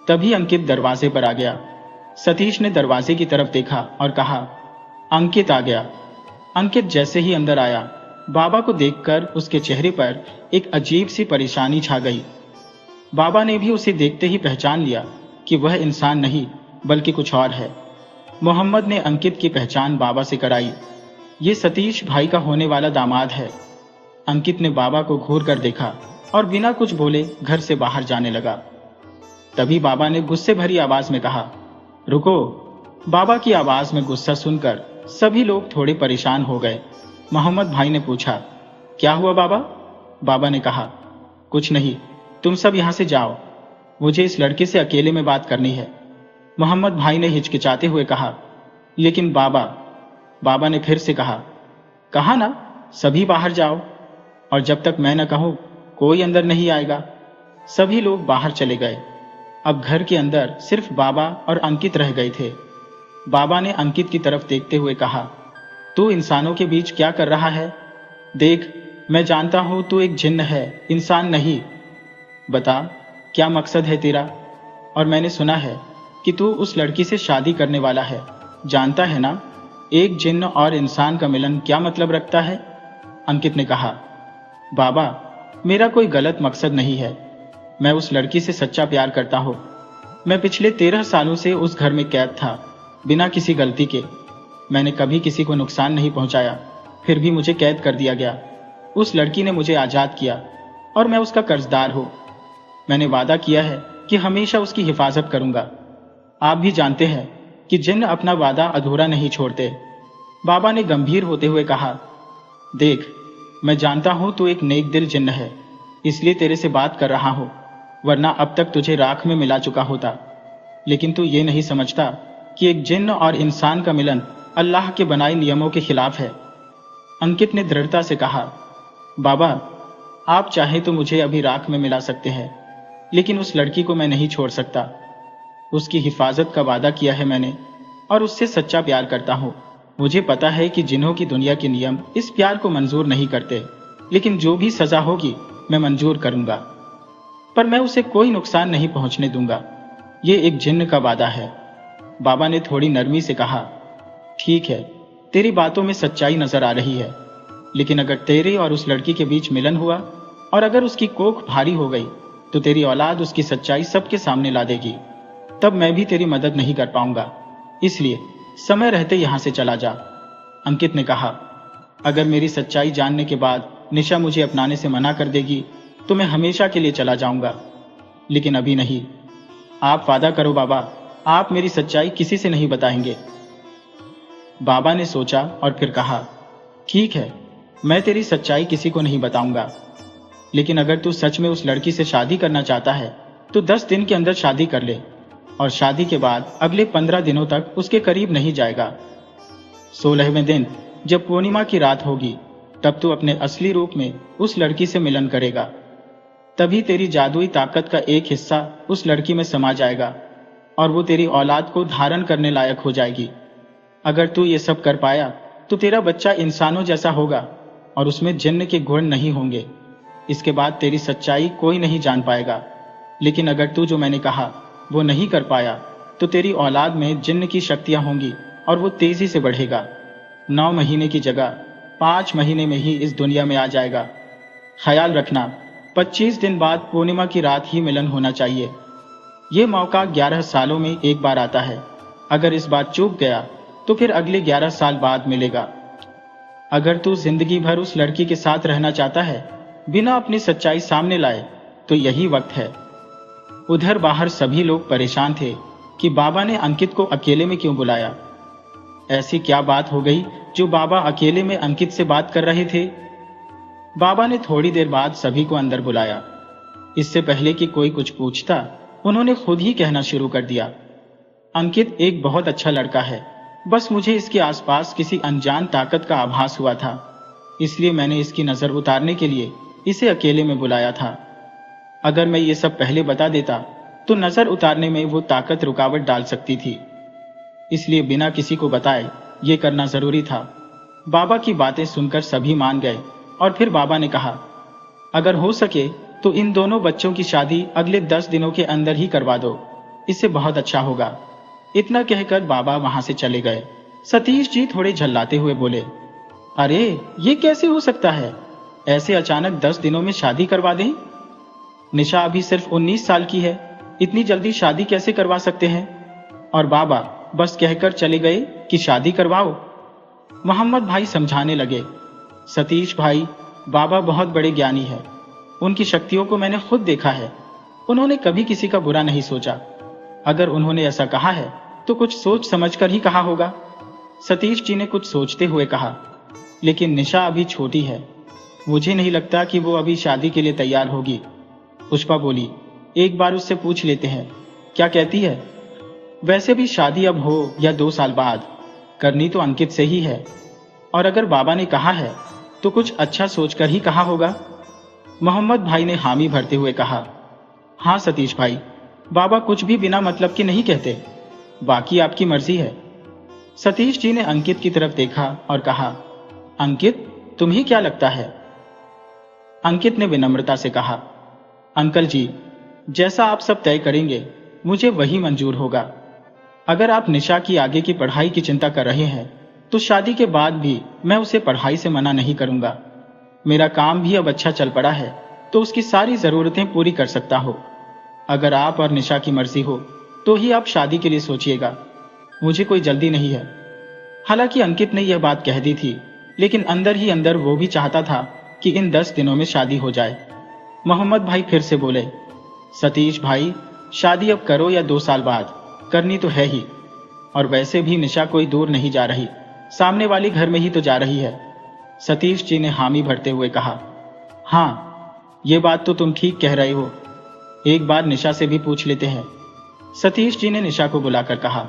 तभी अंकित दरवाजे पर आ गया। सतीश ने दरवाजे की तरफ देखा और कहा, अंकित आ गया। अंकित जैसे ही अंदर आया, बाबा को देखकर उसके चेहरे पर एक अजीब सी परेशानी छा गई। बाबा ने भी उसे देखते ही पहचान लिया कि वह इंसान नहीं बल्कि कुछ और है। मोहम्मद ने अंकित की पहचान बाबा से कराई। ये सतीश भाई का होने वाला दामाद है। अंकित ने बाबा को घूर कर देखा और बिना कुछ बोले घर से बाहर जाने लगा। तभी बाबा ने गुस्से भरी आवाज में कहा, रुको। बाबा की आवाज में गुस्सा सुनकर सभी लोग थोड़े परेशान हो गए। मोहम्मद भाई ने पूछा, क्या हुआ बाबा? बाबा ने कहा, कुछ नहीं, तुम सब यहां से जाओ, मुझे इस लड़के से अकेले में बात करनी है। मोहम्मद भाई ने हिचकिचाते हुए कहा, लेकिन बाबा। बाबा ने फिर से कहा ना, सभी बाहर जाओ, और जब तक मैं न कहूं कोई अंदर नहीं आएगा। सभी लोग बाहर चले गए। अब घर के अंदर सिर्फ बाबा और अंकित रह गए थे। बाबा ने अंकित की तरफ देखते हुए कहा, तू इंसानों के बीच क्या कर रहा है? देख, मैं जानता हूं तू एक जिन्न है, इंसान नहीं। बता, क्या मकसद है तेरा? और मैंने सुना है कि तू उस लड़की से शादी करने वाला है। जानता है ना, एक जिन्न और इंसान का मिलन क्या मतलब रखता है? अंकित ने कहा, बाबा, मेरा कोई गलत मकसद नहीं है। मैं उस लड़की से सच्चा प्यार करता हूं। मैं पिछले 13 सालों से उस घर में कैद था, बिना किसी गलती के। मैंने कभी किसी को नुकसान नहीं पहुंचाया, फिर भी मुझे कैद कर दिया गया। उस लड़की ने मुझे आजाद किया और मैं उसका कर्जदार हूं। मैंने वादा किया है कि हमेशा उसकी हिफाजत करूंगा। आप भी जानते हैं कि जिन्न अपना वादा अधूरा नहीं छोड़ते। बाबा ने गंभीर होते हुए कहा, देख, मैं जानता हूं तू एक नेक दिल जिन्न है, इसलिए तेरे से बात कर रहा हूं, वरना अब तक तुझे राख में मिला चुका होता। लेकिन तू ये नहीं समझता कि एक जिन्न और इंसान का मिलन अल्लाह के बनाए नियमों के खिलाफ है। अंकित ने दृढ़ता से कहा, बाबा, आप चाहे तो मुझे अभी राख में मिला सकते हैं, लेकिन उस लड़की को मैं नहीं छोड़ सकता। उसकी हिफाजत का वादा किया है मैंने, और उससे सच्चा प्यार करता हूं। मुझे पता है कि जिन्हों की दुनिया के नियम इस प्यार को मंजूर नहीं करते, लेकिन जो भी सजा होगी मैं मंजूर करूंगा, पर मैं उसे कोई नुकसान नहीं पहुंचने दूंगा। ये एक जिन्न का वादा है। बाबा ने थोड़ी नरमी से कहा, ठीक है, तेरी बातों में सच्चाई नजर आ रही है, लेकिन अगर तेरे और उस लड़की के बीच मिलन हुआ और अगर उसकी कोख भारी हो गई तो तेरी औलाद उसकी सच्चाई सबके सामने ला देगी। तब मैं भी तेरी मदद नहीं कर पाऊंगा, इसलिए समय रहते यहां से चला जा। अंकित ने कहा, अगर मेरी सच्चाई जानने के बाद निशा मुझे अपनाने से मना कर देगी तो मैं हमेशा के लिए चला जाऊंगा, लेकिन अभी नहीं। आप वादा करो बाबा, आप मेरी सच्चाई किसी से नहीं बताएंगे। बाबा ने सोचा और फिर कहा, ठीक है, मैं तेरी सच्चाई किसी को नहीं बताऊंगा, लेकिन अगर तू सच में उस लड़की से शादी करना चाहता है तो 10 दिन के अंदर शादी कर ले, और शादी के बाद अगले 15 दिनों तक उसके करीब नहीं जाएगा। 16वें दिन जब पूर्णिमा की रात होगी, तब तू अपने असली रूप में उस लड़की से मिलन करेगा। तभी तेरी जादुई ताकत का एक हिस्सा उस लड़की में समा जाएगा और वो तेरी औलाद को धारण करने लायक हो जाएगी। अगर तू ये सब कर पाया तो तेरा बच्चा इंसानों जैसा होगा और उसमें जिन्न के गुण नहीं होंगे। इसके बाद तेरी सच्चाई कोई नहीं जान पाएगा। लेकिन अगर तू जो मैंने कहा वो नहीं कर पाया तो तेरी औलाद में जिन्न की शक्तियां होंगी और वो तेजी से बढ़ेगा। 9 महीने की जगह 5 महीने में ही इस दुनिया में आ जाएगा। ख्याल रखना, 25 दिन बाद पूर्णिमा की रात ही मिलन होना चाहिए। ये मौका 11 सालों में एक बार आता है। अगर इस बार चूक गया तो फिर अगले 11 साल बाद मिलेगा। अगर तू जिंदगी भर उस लड़की के साथ रहना चाहता है बिना अपनी सच्चाई सामने लाए तो यही वक्त है। उधर बाहर सभी लोग परेशान थे कि बाबा ने अंकित को अकेले में क्यों बुलाया। ऐसी क्या बात हो गई जो बाबा अकेले में अंकित से बात कर रहे थे। बाबा ने थोड़ी देर बाद सभी को अंदर बुलाया। इससे पहले कि कोई कुछ पूछता, उन्होंने खुद ही कहना शुरू कर दिया, अंकित एक बहुत अच्छा लड़का है, बस मुझे इसके आसपास किसी अनजान ताकत का आभास हुआ था, इसलिए मैंने इसकी नजर उतारने के लिए इसे अकेले में बुलाया था। अगर मैं ये सब पहले बता देता तो नजर उतारने में वो ताकत रुकावट डाल सकती थी, इसलिए बिना किसी को बताए ये करना जरूरी था। बाबा की बातें सुनकर सभी मान गए और फिर बाबा ने कहा, अगर हो सके तो इन दोनों बच्चों की शादी अगले 10 दिनों के अंदर ही करवा दो, इससे बहुत अच्छा होगा। इतना कहकर बाबा वहां से चले गए। सतीश जी थोड़े झल्लाते हुए बोले, अरे ये कैसे हो सकता है, ऐसे अचानक 10 दिनों में शादी करवा दें? निशा अभी सिर्फ 19 साल की है, इतनी जल्दी शादी कैसे करवा सकते हैं? और बाबा बस कहकर चले गए कि शादी करवाओ। मोहम्मद भाई समझाने लगे, सतीश भाई, बाबा बहुत बड़े ज्ञानी है, उनकी शक्तियों को मैंने खुद देखा है। उन्होंने कभी किसी का बुरा नहीं सोचा। अगर उन्होंने ऐसा कहा है तो कुछ सोच समझकर ही कहा होगा। सतीश जी ने कुछ सोचते हुए कहा, लेकिन निशा अभी छोटी है, मुझे नहीं लगता कि वो अभी शादी के लिए तैयार होगी। पुष्पा बोली, एक बार उससे पूछ लेते हैं, क्या कहती है? वैसे भी शादी अब हो या 2 साल बाद, करनी तो अंकित से ही है। और अगर बाबा ने कहा है तो कुछ अच्छा सोचकर ही कहा होगा। मोहम्मद भाई ने हामी भरते हुए कहा, हाँ सतीश भाई, बाबा कुछ भी बिना मतलब के नहीं कहते, बाकी आपकी मर्जी है। सतीश जी ने अंकित की तरफ देखा और कहा, अंकित, तुम्हें क्या लगता है? अंकित ने विनम्रता से कहा, अंकल जी, जैसा आप सब तय करेंगे मुझे वही मंजूर होगा। अगर आप निशा की आगे की पढ़ाई की चिंता कर रहे हैं तो शादी के बाद भी मैं उसे पढ़ाई से मना नहीं करूंगा। मेरा काम भी अब अच्छा चल पड़ा है तो उसकी सारी जरूरतें पूरी कर सकता हो। अगर आप और निशा की मर्जी हो तो ही आप शादी के लिए सोचिएगा, मुझे कोई जल्दी नहीं है। हालांकि अंकित ने यह बात कह दी थी, लेकिन अंदर ही अंदर वो भी चाहता था कि इन 10 दिनों में शादी हो जाए। मोहम्मद भाई फिर से बोले, सतीश भाई, शादी अब करो या 2 साल बाद, करनी तो है ही। और वैसे भी निशा कोई दूर नहीं जा रही, सामने वाली घर में ही तो जा रही है। सतीश जी ने हामी भरते हुए कहा, हाँ, ये बात तो तुम ठीक कह रहे हो, एक बार निशा से भी पूछ लेते हैं। सतीश जी ने निशा को बुलाकर कहा,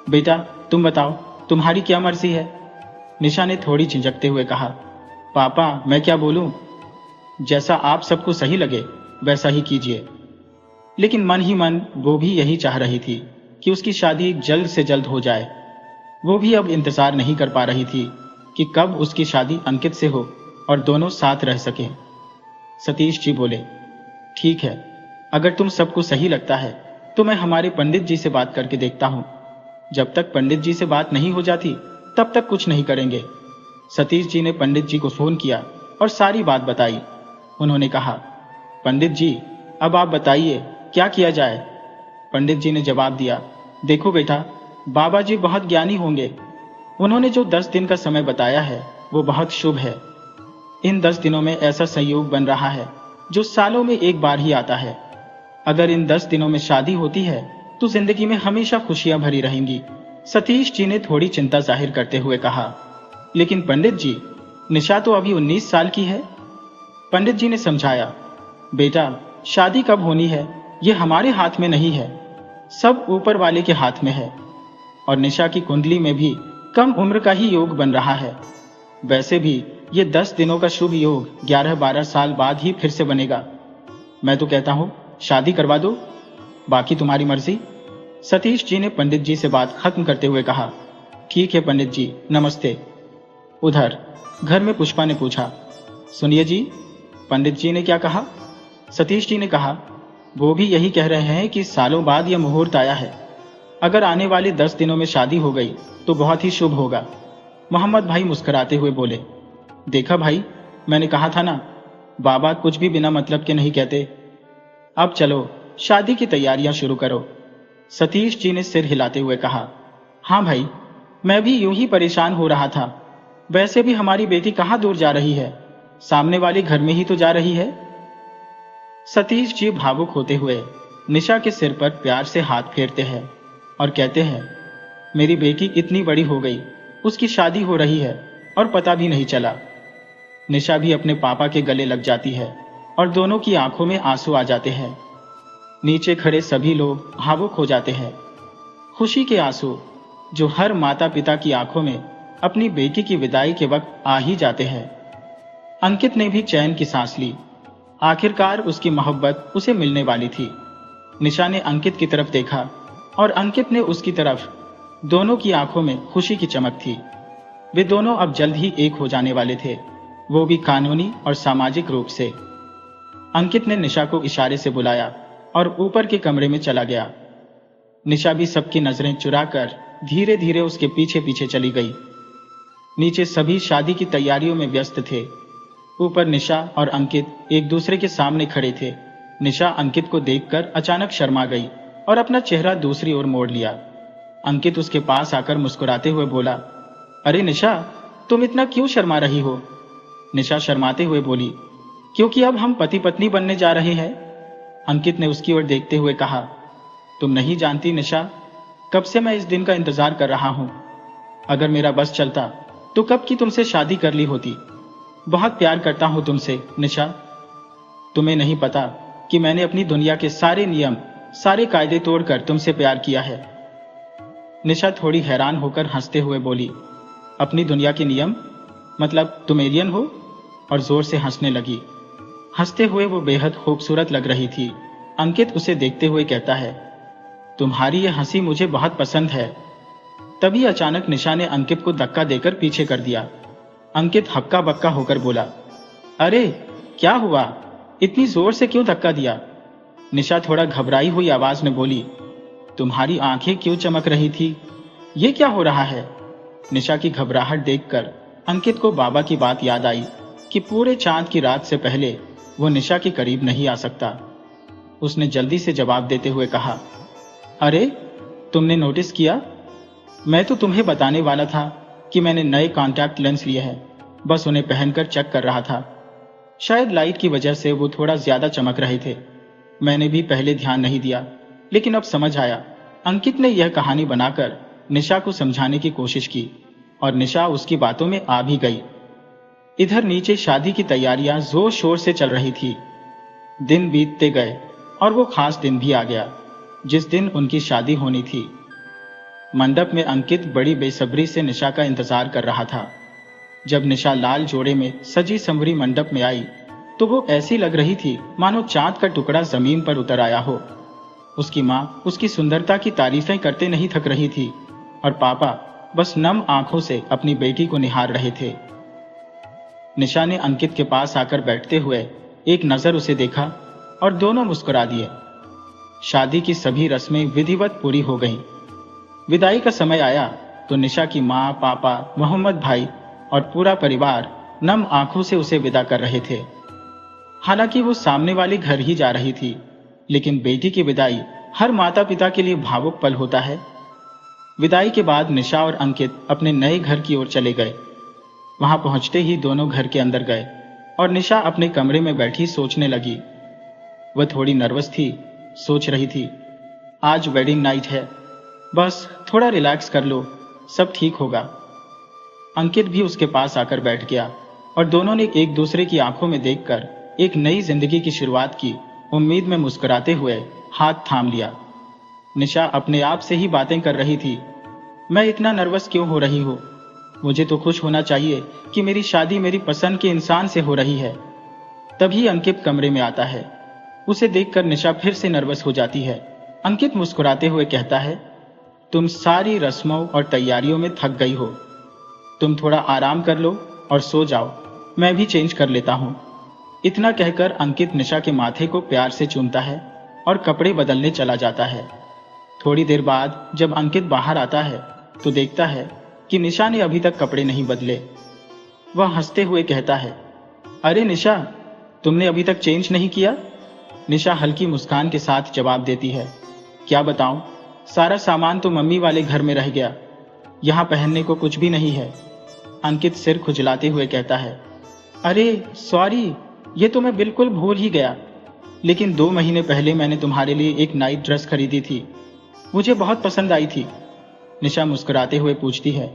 बेटा तुम बताओ, तुम्हारी क्या मर्जी है? निशा ने थोड़ी झिझकते हुए कहा, पापा मैं क्या बोलूं, जैसा आप सबको सही लगे वैसा ही कीजिए। लेकिन मन ही मन वो भी यही चाह रही थी कि उसकी शादी जल्द से जल्द हो जाए। वो भी अब इंतजार नहीं कर पा रही थी कि कब उसकी शादी अंकित से हो और दोनों साथ रह सकें। सतीश जी बोले, ठीक है, अगर तुम सबको सही लगता है तो मैं हमारे पंडित जी से बात करके देखता हूं। जब तक पंडित जी से बात नहीं हो जाती तब तक कुछ नहीं करेंगे। सतीश जी ने पंडित जी को फोन किया और सारी बात बताई। उन्होंने कहा, पंडित जी अब आप बताइए क्या किया जाए? पंडित जी ने जवाब दिया, देखो बेटा, बाबा जी बहुत ज्ञानी होंगे, उन्होंने जो 10 दिन का समय बताया है वो बहुत शुभ है। इन 10 दिनों में ऐसा संयोग बन रहा है जो सालों में एक बार ही आता है। अगर इन 10 दिनों में शादी होती है तो जिंदगी में हमेशा खुशियां भरी रहेंगी। सतीश जी ने थोड़ी चिंता जाहिर करते हुए कहा, लेकिन पंडित जी, निशा तो अभी 19 साल की है। पंडित जी ने समझाया, बेटा शादी कब होनी है ये हमारे हाथ में नहीं है, सब ऊपर वाले के हाथ में है। और निशा की कुंडली में भी कम उम्र का ही योग बन रहा है। वैसे भी ये 10 दिनों का शुभ योग 11-12 साल बाद ही फिर से बनेगा। मैं तो कहता हूं शादी करवा दो, बाकी तुम्हारी मर्जी। सतीश जी ने पंडित जी से बात खत्म करते हुए कहा, ठीक है पंडित जी, नमस्ते। उधर घर में पुष्पा ने पूछा, सुनिए जी, पंडित जी ने क्या कहा? सतीश जी ने कहा, वो भी यही कह रहे हैं कि सालों बाद यह मुहूर्त आया है। अगर आने वाले 10 दिनों में शादी हो गई तो बहुत ही शुभ होगा। मोहम्मद भाई मुस्कुराते हुए बोले, देखा भाई, मैंने कहा था ना, बाबा कुछ भी बिना मतलब के नहीं कहते। अब चलो शादी की तैयारियां शुरू करो। सतीश जी ने सिर हिलाते हुए कहा, हाँ भाई, मैं भी यूं ही परेशान हो रहा था। वैसे भी हमारी बेटी कहाँ दूर जा रही है, सामने वाले घर में ही तो जा रही है। सतीश जी भावुक होते हुए निशा के सिर पर प्यार से हाथ फेरते हैं और कहते हैं, मेरी बेटी इतनी बड़ी हो गई, उसकी शादी हो रही है और पता भी नहीं चला। निशा भी अपने पापा के गले लग जाती है और दोनों की आंखों में आंसू आ जाते हैं। नीचे खड़े सभी लोग भावुक हो जाते हैं। खुशी के आंसू जो हर माता पिता की आंखों में अपनी बेटी की विदाई के वक्त आ ही जाते हैं। अंकित ने भी चैन की सांस ली। आखिरकार उसकी मोहब्बत उसे मिलने वाली थी। निशा ने अंकित की तरफ देखा और अंकित ने उसकी तरफ। दोनों की आंखों में खुशी की चमक थी। वे दोनों अब जल्द ही एक हो जाने वाले थे, वो भी कानूनी और सामाजिक रूप से। अंकित ने निशा को इशारे से बुलाया और ऊपर के कमरे में चला गया। निशा भी सबकी नजरें चुराकर धीरे धीरे उसके पीछे पीछे चली गई। नीचे सभी शादी की तैयारियों में व्यस्त थे। ऊपर निशा और अंकित एक दूसरे के सामने खड़े थे। निशा अंकित को देखकर अचानक शर्मा गई और अपना चेहरा दूसरी ओर मोड़ लिया। अंकित उसके पास आकर मुस्कुराते हुए बोला, अरे निशा, तुम इतना क्यों शर्मा रही हो? निशा शर्माते हुए बोली, क्योंकि अब हम पति पत्नी बनने जा रहे हैं। अंकित ने उसकी ओर देखते हुए कहा, तुम नहीं जानती निशा, कब से मैं इस दिन का इंतजार कर रहा हूं। अगर मेरा बस चलता तो कब की तुमसे शादी कर ली होती। बहुत प्यार करता हूं तुमसे निशा। तुम्हें नहीं पता कि मैंने अपनी दुनिया के सारे नियम, सारे कायदे तोड़कर तुमसे प्यार किया है। निशा थोड़ी हैरान होकर हंसते हुए बोली, अपनी दुनिया के नियम? मतलब तुम एलियन हो? और जोर से हंसने लगी। हंसते हुए वो बेहद खूबसूरत लग रही थी। अंकित उसे देखते हुए कहता है, तुम्हारी यह हंसी मुझे बहुत पसंद है। तभी अचानक निशा ने अंकित को धक्का देकर पीछे कर दिया। अंकित हक्का बक्का होकर बोला, अरे क्या हुआ, इतनी जोर से क्यों धक्का दिया? निशा थोड़ा घबराई हुई आवाज में बोली, तुम्हारी आंखें क्यों चमक रही थी? ये क्या हो रहा है? निशा की घबराहट देखकर अंकित को बाबा की बात याद आई कि पूरे चांद की रात से पहले वो निशा के करीब नहीं आ सकता। उसने जल्दी से जवाब देते हुए कहा, अरे तुमने नोटिस किया? मैं तो तुम्हें बताने वाला था कि मैंने नए कॉन्टैक्ट लेंस लिए हैं, बस उन्हें पहनकर चेक कर रहा था। शायद लाइट की वजह से वो थोड़ा ज्यादा चमक रहे थे। मैंने भी पहले ध्यान नहीं दिया, लेकिन अब समझ आया। अंकित ने यह कहानी बनाकर निशा को समझाने की कोशिश की और निशा उसकी बातों में आ भी गई। इधर नीचे शादी की तैयारियां जोर शोर से चल रही थी। दिन बीतते गए और वो खास दिन भी आ गया जिस दिन उनकी शादी होनी थी। मंडप में अंकित बड़ी बेसब्री से निशा का इंतजार कर रहा था। जब निशा लाल जोड़े में सजी संवरी मंडप में आई तो वो ऐसी लग रही थी मानो चांद का टुकड़ा जमीन पर उतर आया हो। उसकी माँ उसकी सुंदरता की तारीफें करते नहीं थक रही थी और पापा बस नम आंखों से अपनी बेटी को निहार रहे थे। निशा ने अंकित के पास आकर बैठते हुए एक नजर उसे देखा और दोनों मुस्कुरा दिए। शादी की सभी रस्में विधिवत पूरी हो गईं। विदाई का समय आया तो निशा की माँ, पापा, मोहम्मद भाई और पूरा परिवार नम आंखों से उसे विदा कर रहे थे। हालांकि वो सामने वाले घर ही जा रही थी, लेकिन बेटी की विदाई हर माता पिता के लिए भावुक पल होता है। विदाई के बाद निशा और अंकित अपने नए घर की ओर चले गए। वहां पहुंचते ही दोनों घर के अंदर गए और निशा अपने कमरे में बैठी सोचने लगी। वह थोड़ी नर्वस थी, सोच रही थी, आज वेडिंग नाइट है, बस थोड़ा रिलैक्स कर लो, सब ठीक होगा। अंकित भी उसके पास आकर बैठ गया और दोनों ने एक दूसरे की आंखों में देखकर एक नई जिंदगी की शुरुआत की उम्मीद में मुस्कुराते हुए हाथ थाम लिया। निशा अपने आप से ही बातें कर रही थी, मैं इतना नर्वस क्यों हो रही हूँ? मुझे तो खुश होना चाहिए कि मेरी शादी मेरी पसंद के इंसान से हो रही है। तभी अंकित कमरे में आता है। उसे देखकर निशा फिर से नर्वस हो जाती है। अंकित मुस्कुराते हुए कहता है, तुम सारी रस्मों और तैयारियों में थक गई हो, तुम थोड़ा आराम कर लो और सो जाओ, मैं भी चेंज कर लेता हूँ। इतना कहकर अंकित निशा के माथे को प्यार से चूमता है और कपड़े बदलने चला जाता है। थोड़ी देर बाद जब अंकित बाहर आता है तो देखता है कि निशा ने अभी तक कपड़े नहीं बदले। वह हंसते हुए कहता है, अरे निशा, तुमने अभी तक चेंज नहीं किया? निशा हल्की मुस्कान के साथ जवाब देती है, क्या बताऊं, सारा सामान तो मम्मी वाले घर में रह गया, यहां पहनने को कुछ भी नहीं है। अंकित सिर खुजलाते हुए कहता है, अरे सॉरी, ये तो मैं बिल्कुल भूल ही गया, लेकिन 2 महीने पहले मैंने तुम्हारे लिए एक नाइट ड्रेस खरीदी थी, मुझे बहुत पसंद आई थी। निशा मुस्कुराते हुए पूछती है,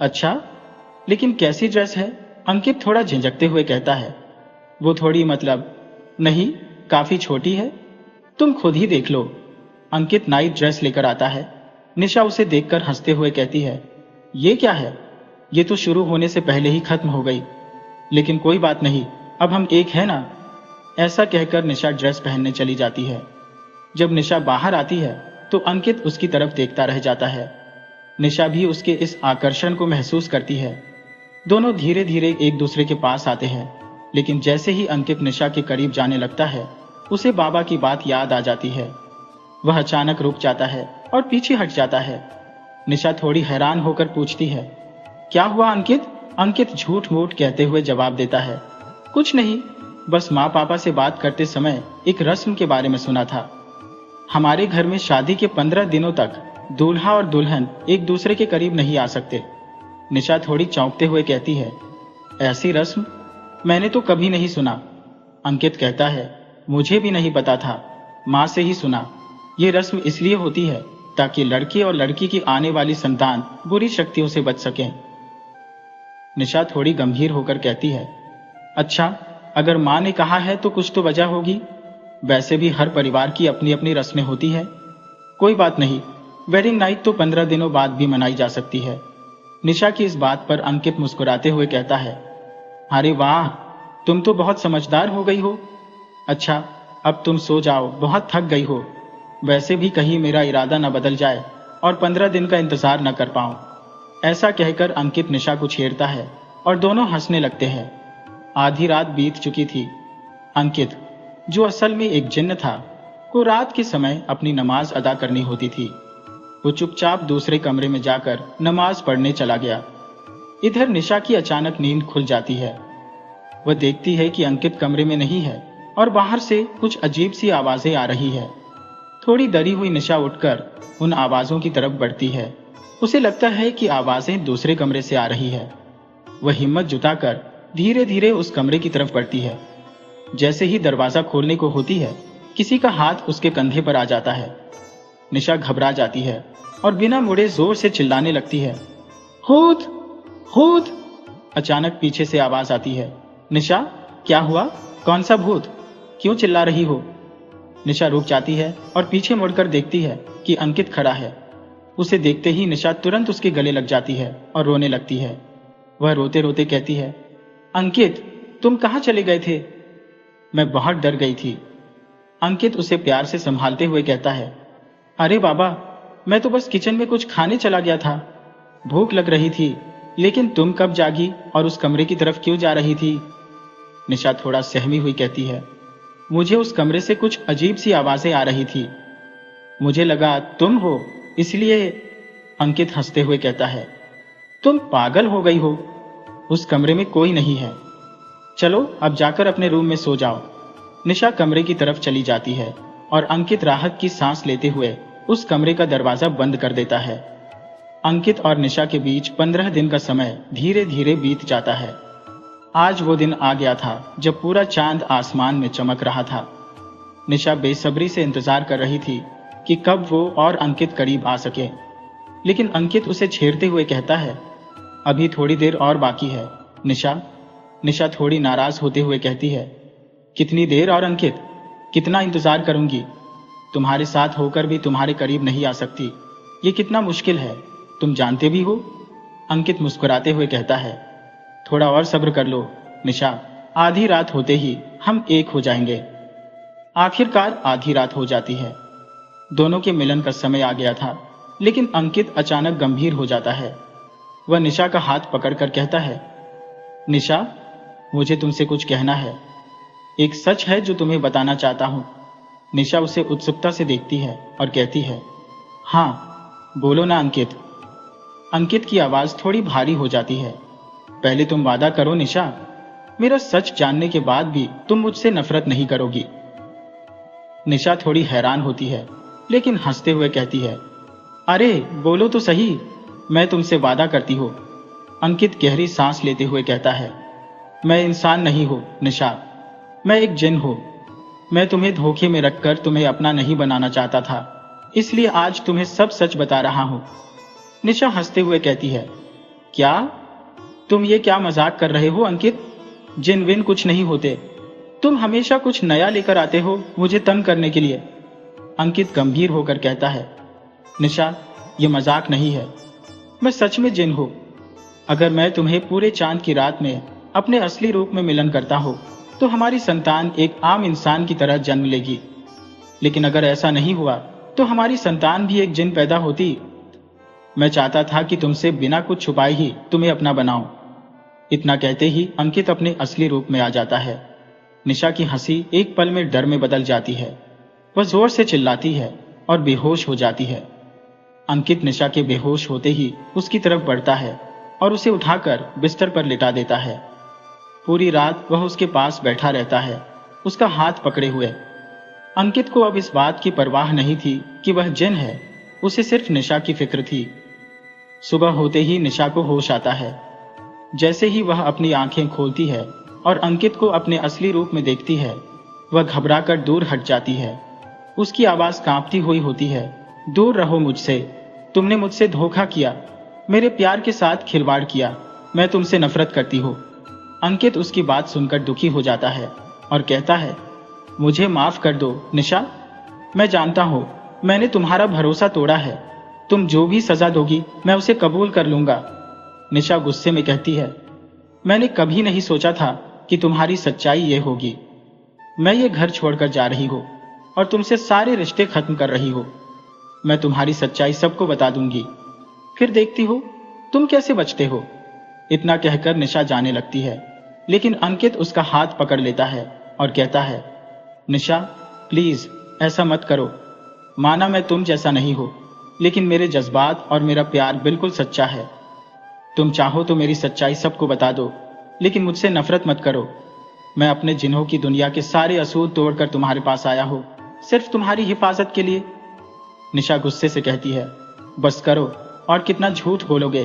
अच्छा, लेकिन कैसी ड्रेस है? अंकित थोड़ा झिझकते हुए कहता है, वो थोड़ी मतलब नहीं, काफी छोटी है, तुम खुद ही देख लो। अंकित नाइट ड्रेस लेकर आता है। निशा उसे देखकर हंसते हुए कहती है, ये क्या है? ये तो शुरू होने से पहले ही खत्म हो गई, लेकिन कोई बात नहीं, अब हम एक है ना। ऐसा कहकर निशा ड्रेस पहनने चली जाती है। जब निशा बाहर आती है तो अंकित उसकी तरफ देखता रह जाता है। निशा भी उसके इस आकर्षण को महसूस करती है। दोनों धीरे धीरे एक दूसरे के पास आते हैं। लेकिन जैसे ही अंकित निशा के करीब जाने लगता है, उसे बाबा की बात याद आ जाती है। वह अचानक रुक जाता है और पीछे हट जाता है। निशा थोड़ी हैरान होकर पूछती है, क्या हुआ अंकित? अंकित झूठ मूठ कहते हुए जवाब देता है, कुछ नहीं, बस माँ पापा से बात करते समय एक रस्म के बारे में सुना था। हमारे घर में शादी के 15 दिनों तक दूल्हा और दुल्हन एक दूसरे के करीब नहीं आ सकते। निशा थोड़ी चौंकते हुए कहती है, ऐसी रस्म मैंने तो कभी नहीं सुना। अंकित कहता है, मुझे भी नहीं पता था, माँ से ही सुना। ये रस्म इसलिए होती है ताकि लड़के और लड़की की आने वाली संतान बुरी शक्तियों से बच सकें। निशा थोड़ी गंभीर होकर कहती है, अच्छा, अगर माँ ने कहा है तो कुछ तो वजह होगी। वैसे भी हर परिवार की अपनी अपनी रस्में होती है। कोई बात नहीं, वेडिंग नाइट तो 15 दिनों बाद भी मनाई जा सकती है। निशा की इस बात पर अंकित मुस्कुराते हुए कहता है, अरे वाह, तुम तो बहुत समझदार हो गई हो। अच्छा, अब तुम सो जाओ, बहुत थक गई हो। वैसे भी कहीं मेरा इरादा न बदल जाए और 15 दिन का इंतजार न कर पाऊं। ऐसा कहकर अंकित निशा को छेड़ता है और दोनों हंसने लगते हैं। आधी रात बीत चुकी थी। अंकित, जो असल में एक जिन्न था, को रात के समय अपनी नमाज अदा करनी होती थी। वो चुपचाप दूसरे कमरे में जाकर नमाज पढ़ने चला गया। इधर निशा की अचानक नींद खुल जाती है। वह देखती है कि अंकित कमरे में नहीं है और बाहर से कुछ अजीब सी आवाजें आ रही है। थोड़ी डरी हुई निशा उठकर उन आवाजों की तरफ बढ़ती है। उसे लगता है कि आवाजें दूसरे कमरे से आ रही है। वह हिम्मत जुटाकर धीरे धीरे उस कमरे की तरफ बढ़ती है। जैसे ही दरवाजा खोलने को होती है, किसी का हाथ उसके कंधे पर आ जाता है। निशा घबरा जाती है और बिना मुड़े जोर से चिल्लाने लगती है, भूत, भूत। अचानक पीछे से आवाज आती है, निशा, क्या हुआ? कौन सा भूत? क्यों चिल्ला रही हो? निशा रुक जाती है और पीछे मुड़कर देखती है कि अंकित खड़ा है। उसे देखते ही निशा तुरंत उसके गले लग जाती है और रोने लगती है। वह रोते रोते कहती है, अंकित, तुम कहाँ चले गए थे? मैं बहुत डर गई थी। अंकित उसे प्यार से संभालते हुए कहता है, अरे बाबा, मैं तो बस किचन में कुछ खाने चला गया था। भूख लग रही थी, लेकिन तुम कब जागी और उस कमरे की तरफ क्यों जा रही थी? निशा थोड़ा सहमी हुई कहती है, मुझे उस कमरे से कुछ अजीब सी आवाजें आ रही थी। मुझे लगा तुम हो, इसलिए। अंकित हंसते हुए कहता है, तुम पागल हो गई हो। उस कमरे में कोई नहीं है। चलो अब जाकर अपने रूम में सो जाओ। निशा कमरे की तरफ चली जाती है और अंकित राहत की सांस लेते हुए उस कमरे का दरवाजा बंद कर देता है। अंकित और निशा के बीच 15 दिन का समय धीरे धीरे बीत जाता है। आज वो दिन आ गया था जब पूरा चांद आसमान में चमक रहा था। निशा बेसब्री से इंतजार कर रही थी कि कब वो और अंकित करीब आ सके, लेकिन अंकित उसे छेड़ते हुए कहता है, अभी थोड़ी देर और बाकी है निशा। निशा थोड़ी नाराज होते हुए कहती है, कितनी देर और अंकित? कितना इंतजार करूंगी? तुम्हारे साथ होकर भी तुम्हारे करीब नहीं आ सकती। ये कितना मुश्किल है, तुम जानते भी हो। अंकित मुस्कुराते हुए कहता है, थोड़ा और सब्र कर लो निशा, आधी रात होते ही हम एक हो जाएंगे। आखिरकार आधी रात हो जाती है। दोनों के मिलन का समय आ गया था, लेकिन अंकित अचानक गंभीर हो जाता है। वह निशा का हाथ पकड़कर कहता है, निशा, मुझे तुमसे कुछ कहना है। एक सच है जो तुम्हें बताना चाहता हूं। निशा उसे उत्सुकता से देखती है और कहती है, हाँ बोलो ना अंकित। अंकित की आवाज थोड़ी भारी हो जाती है, पहले तुम वादा करो निशा, मेरा सच जानने के बाद भी तुम मुझसे नफरत नहीं करोगी। निशा थोड़ी हैरान होती है, लेकिन हंसते हुए कहती है, अरे बोलो तो सही, मैं तुमसे वादा करती हूं। अंकित गहरी सांस लेते हुए कहता है, मैं इंसान नहीं हूं निशा, मैं एक जिन हूं। मैं तुम्हें धोखे में रखकर तुम्हें अपना नहीं बनाना चाहता था, इसलिए आज तुम्हें सब सच बता रहा हूं। निशा हंसते हुए कहती है, क्या? तुम ये क्या मजाक कर रहे हो अंकित? जिन विन कुछ नहीं होते। तुम हमेशा कुछ नया लेकर आते हो मुझे तंग करने के लिए। अंकित गंभीर होकर कहता है, निशा, ये मजाक नहीं है, मैं सच में जिन हूं। अगर मैं तुम्हें पूरे चांद की रात में अपने असली रूप में मिलन करता हूं, तो हमारी संतान एक आम इंसान की तरह जन्म लेगी। लेकिन अगर ऐसा नहीं हुआ तो हमारी संतान भी एक जिन पैदा होती। मैं चाहता था कि तुमसे बिना कुछ छुपाए ही तुम्हें अपना बनाऊं। इतना कहते ही अंकित अपने असली रूप में आ जाता है। निशा की हंसी एक पल में डर में बदल जाती है। वह जोर से चिल्लाती है और बेहोश हो जाती है। अंकित निशा के बेहोश होते ही उसकी तरफ बढ़ता है और उसे उठाकर बिस्तर पर लिटा देता है। पूरी रात वह उसके पास बैठा रहता है, उसका हाथ पकड़े हुए। अंकित को अब इस बात की परवाह नहीं थी कि वह जिन है, उसे सिर्फ निशा की फिक्र थी। सुबह होते ही निशा को होश आता है। जैसे ही वह अपनी आंखें खोलती है और अंकित को अपने असली रूप में देखती है, वह घबराकर दूर हट जाती है। उसकी आवाज कांपती हुई होती है, दूर रहो मुझसे, तुमने मुझसे धोखा किया, मेरे प्यार के साथ खिलवाड़ किया, मैं तुमसे नफरत करती हूँ। अंकित उसकी बात सुनकर दुखी हो जाता है और कहता है, मुझे माफ कर दो निशा, मैं जानता हूँ मैंने तुम्हारा भरोसा तोड़ा है, तुम जो भी सजा दोगी मैं उसे कबूल कर लूंगा। निशा गुस्से में कहती है, मैंने कभी नहीं सोचा था कि तुम्हारी सच्चाई ये होगी। मैं ये घर छोड़कर जा रही हूँ और तुमसे सारे रिश्ते खत्म कर रही हूँ। मैं तुम्हारी सच्चाई सबको बता दूंगी, फिर देखती हो तुम कैसे बचते हो। इतना कहकर निशा जाने लगती है, लेकिन अंकित उसका हाथ पकड़ लेता है और कहता है, निशा प्लीज ऐसा मत करो। माना मैं तुम जैसा नहीं हो, लेकिन मेरे जज्बात और मेरा प्यार बिल्कुल सच्चा है। तुम चाहो तो मेरी सच्चाई सबको बता दो, लेकिन मुझसे नफरत मत करो। मैं अपने जिन्हों की दुनिया के सारे असूल तोड़कर तुम्हारे पास आया हूं, सिर्फ तुम्हारी हिफाजत के लिए। निशा गुस्से से कहती है, बस करो, और कितना झूठ बोलोगे।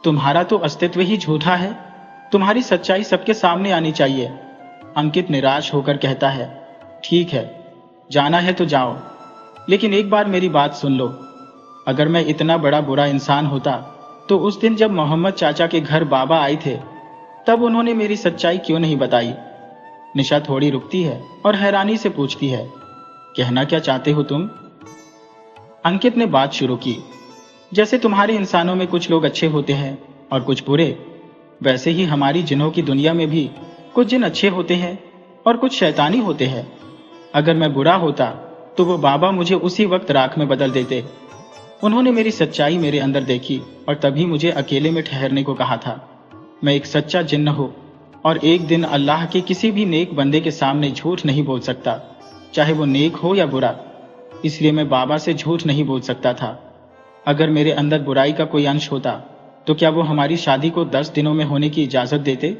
तुम्हारा तो अस्तित्व ही झूठा है, तुम्हारी सच्चाई सबके सामने आनी चाहिए। अंकित निराश होकर कहता है, ठीक है, जाना है तो जाओ, लेकिन एक बार मेरी बात सुन लो। अगर मैं इतना बड़ा बुरा इंसान होता तो उस दिन जब मोहम्मद चाचा के घर बाबा आए थे, तब उन्होंने मेरी सच्चाई क्यों नहीं बताई। निशा थोड़ी रुकती है और हैरानी से पूछती है, कहना क्या चाहते हो तुम। अंकित ने बात शुरू की, जैसे तुम्हारे इंसानों में कुछ लोग अच्छे होते हैं और कुछ बुरे, वैसे ही हमारी जिन्हों की दुनिया में भी कुछ जिन अच्छे होते हैं और कुछ शैतानी होते हैं। अगर मैं बुरा होता तो वो बाबा मुझे उसी वक्त राख में बदल देते। उन्होंने मेरी सच्चाई मेरे अंदर देखी और तभी मुझे अकेले में ठहरने को कहा था। मैं एक सच्चा जिन्न हूं और एक दिन अल्लाह के किसी भी नेक बंदे के सामने झूठ नहीं बोल सकता, चाहे वो नेक हो या बुरा। इसलिए मैं बाबा से झूठ नहीं बोल सकता था। अगर मेरे अंदर बुराई का कोई अंश होता तो क्या वो हमारी शादी को 10 दिनों में होने की इजाजत देते।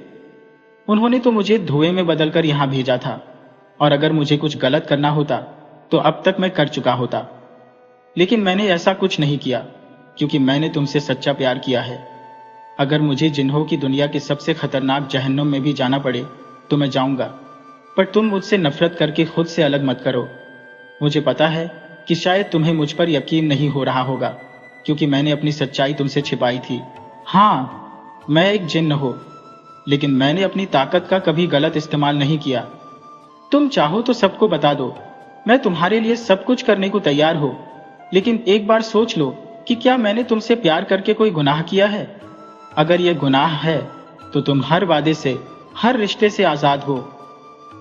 उन्होंने तो मुझे धुएं में बदलकर यहां भेजा था, और अगर मुझे कुछ गलत करना होता तो अब तक मैं कर चुका होता। लेकिन मैंने ऐसा कुछ नहीं किया, क्योंकि मैंने तुमसे सच्चा प्यार किया है। अगर मुझे जिन्हों की दुनिया के सबसे खतरनाक जहन्नुम में भी जाना पड़े तो मैं जाऊंगा, पर तुम मुझसे नफरत करके खुद से अलग मत करो। मुझे पता है कि शायद तुम्हें मुझ पर यकीन नहीं हो रहा होगा, क्योंकि मैंने अपनी सच्चाई तुमसे छिपाई थी। हाँ, मैं एक जिन्न हूं, लेकिन मैंने अपनी ताकत का कभी गलत इस्तेमाल नहीं किया। तुम चाहो तो सबको बता दो, मैं तुम्हारे लिए सब कुछ करने को तैयार हूं, लेकिन एक बार सोच लो कि क्या मैंने तुमसे प्यार करके कोई गुनाह किया है। अगर यह गुनाह है तो तुम हर वादे से, हर रिश्ते से आजाद हो।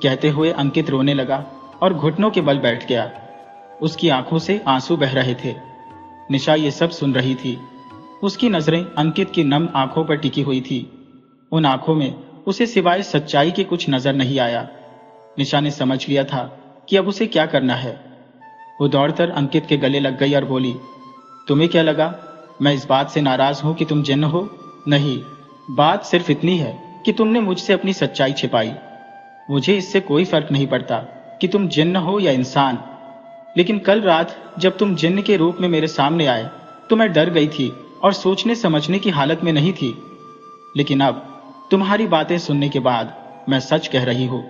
कहते हुए अंकित रोने लगा और घुटनों के बल बैठ गया। उसकी आंखों से आंसू बह रहे थे। निशा ये सब सुन रही थी। उसकी नजरें अंकित की नम आंखों पर टिकी हुई थी। उन आंखों में उसे सिवाय सच्चाई के कुछ नजर नहीं आया। निशा ने समझ लिया था कि अब उसे क्या करना है। वो दौड़कर अंकित के गले लग गई और बोली, तुम्हें क्या लगा मैं इस बात से नाराज हूं कि तुम जिन्न हो? नहीं, बात सिर्फ इतनी है कि तुमने मुझसे अपनी सच्चाई छिपाई। मुझे इससे कोई फर्क नहीं पड़ता कि तुम जिन्न हो या इंसान, लेकिन कल रात जब तुम जिन्न के रूप में मेरे सामने आए तो मैं डर गई थी और सोचने समझने की हालत में नहीं थी। लेकिन अब तुम्हारी बातें सुनने के बाद मैं सच कह रही हूं,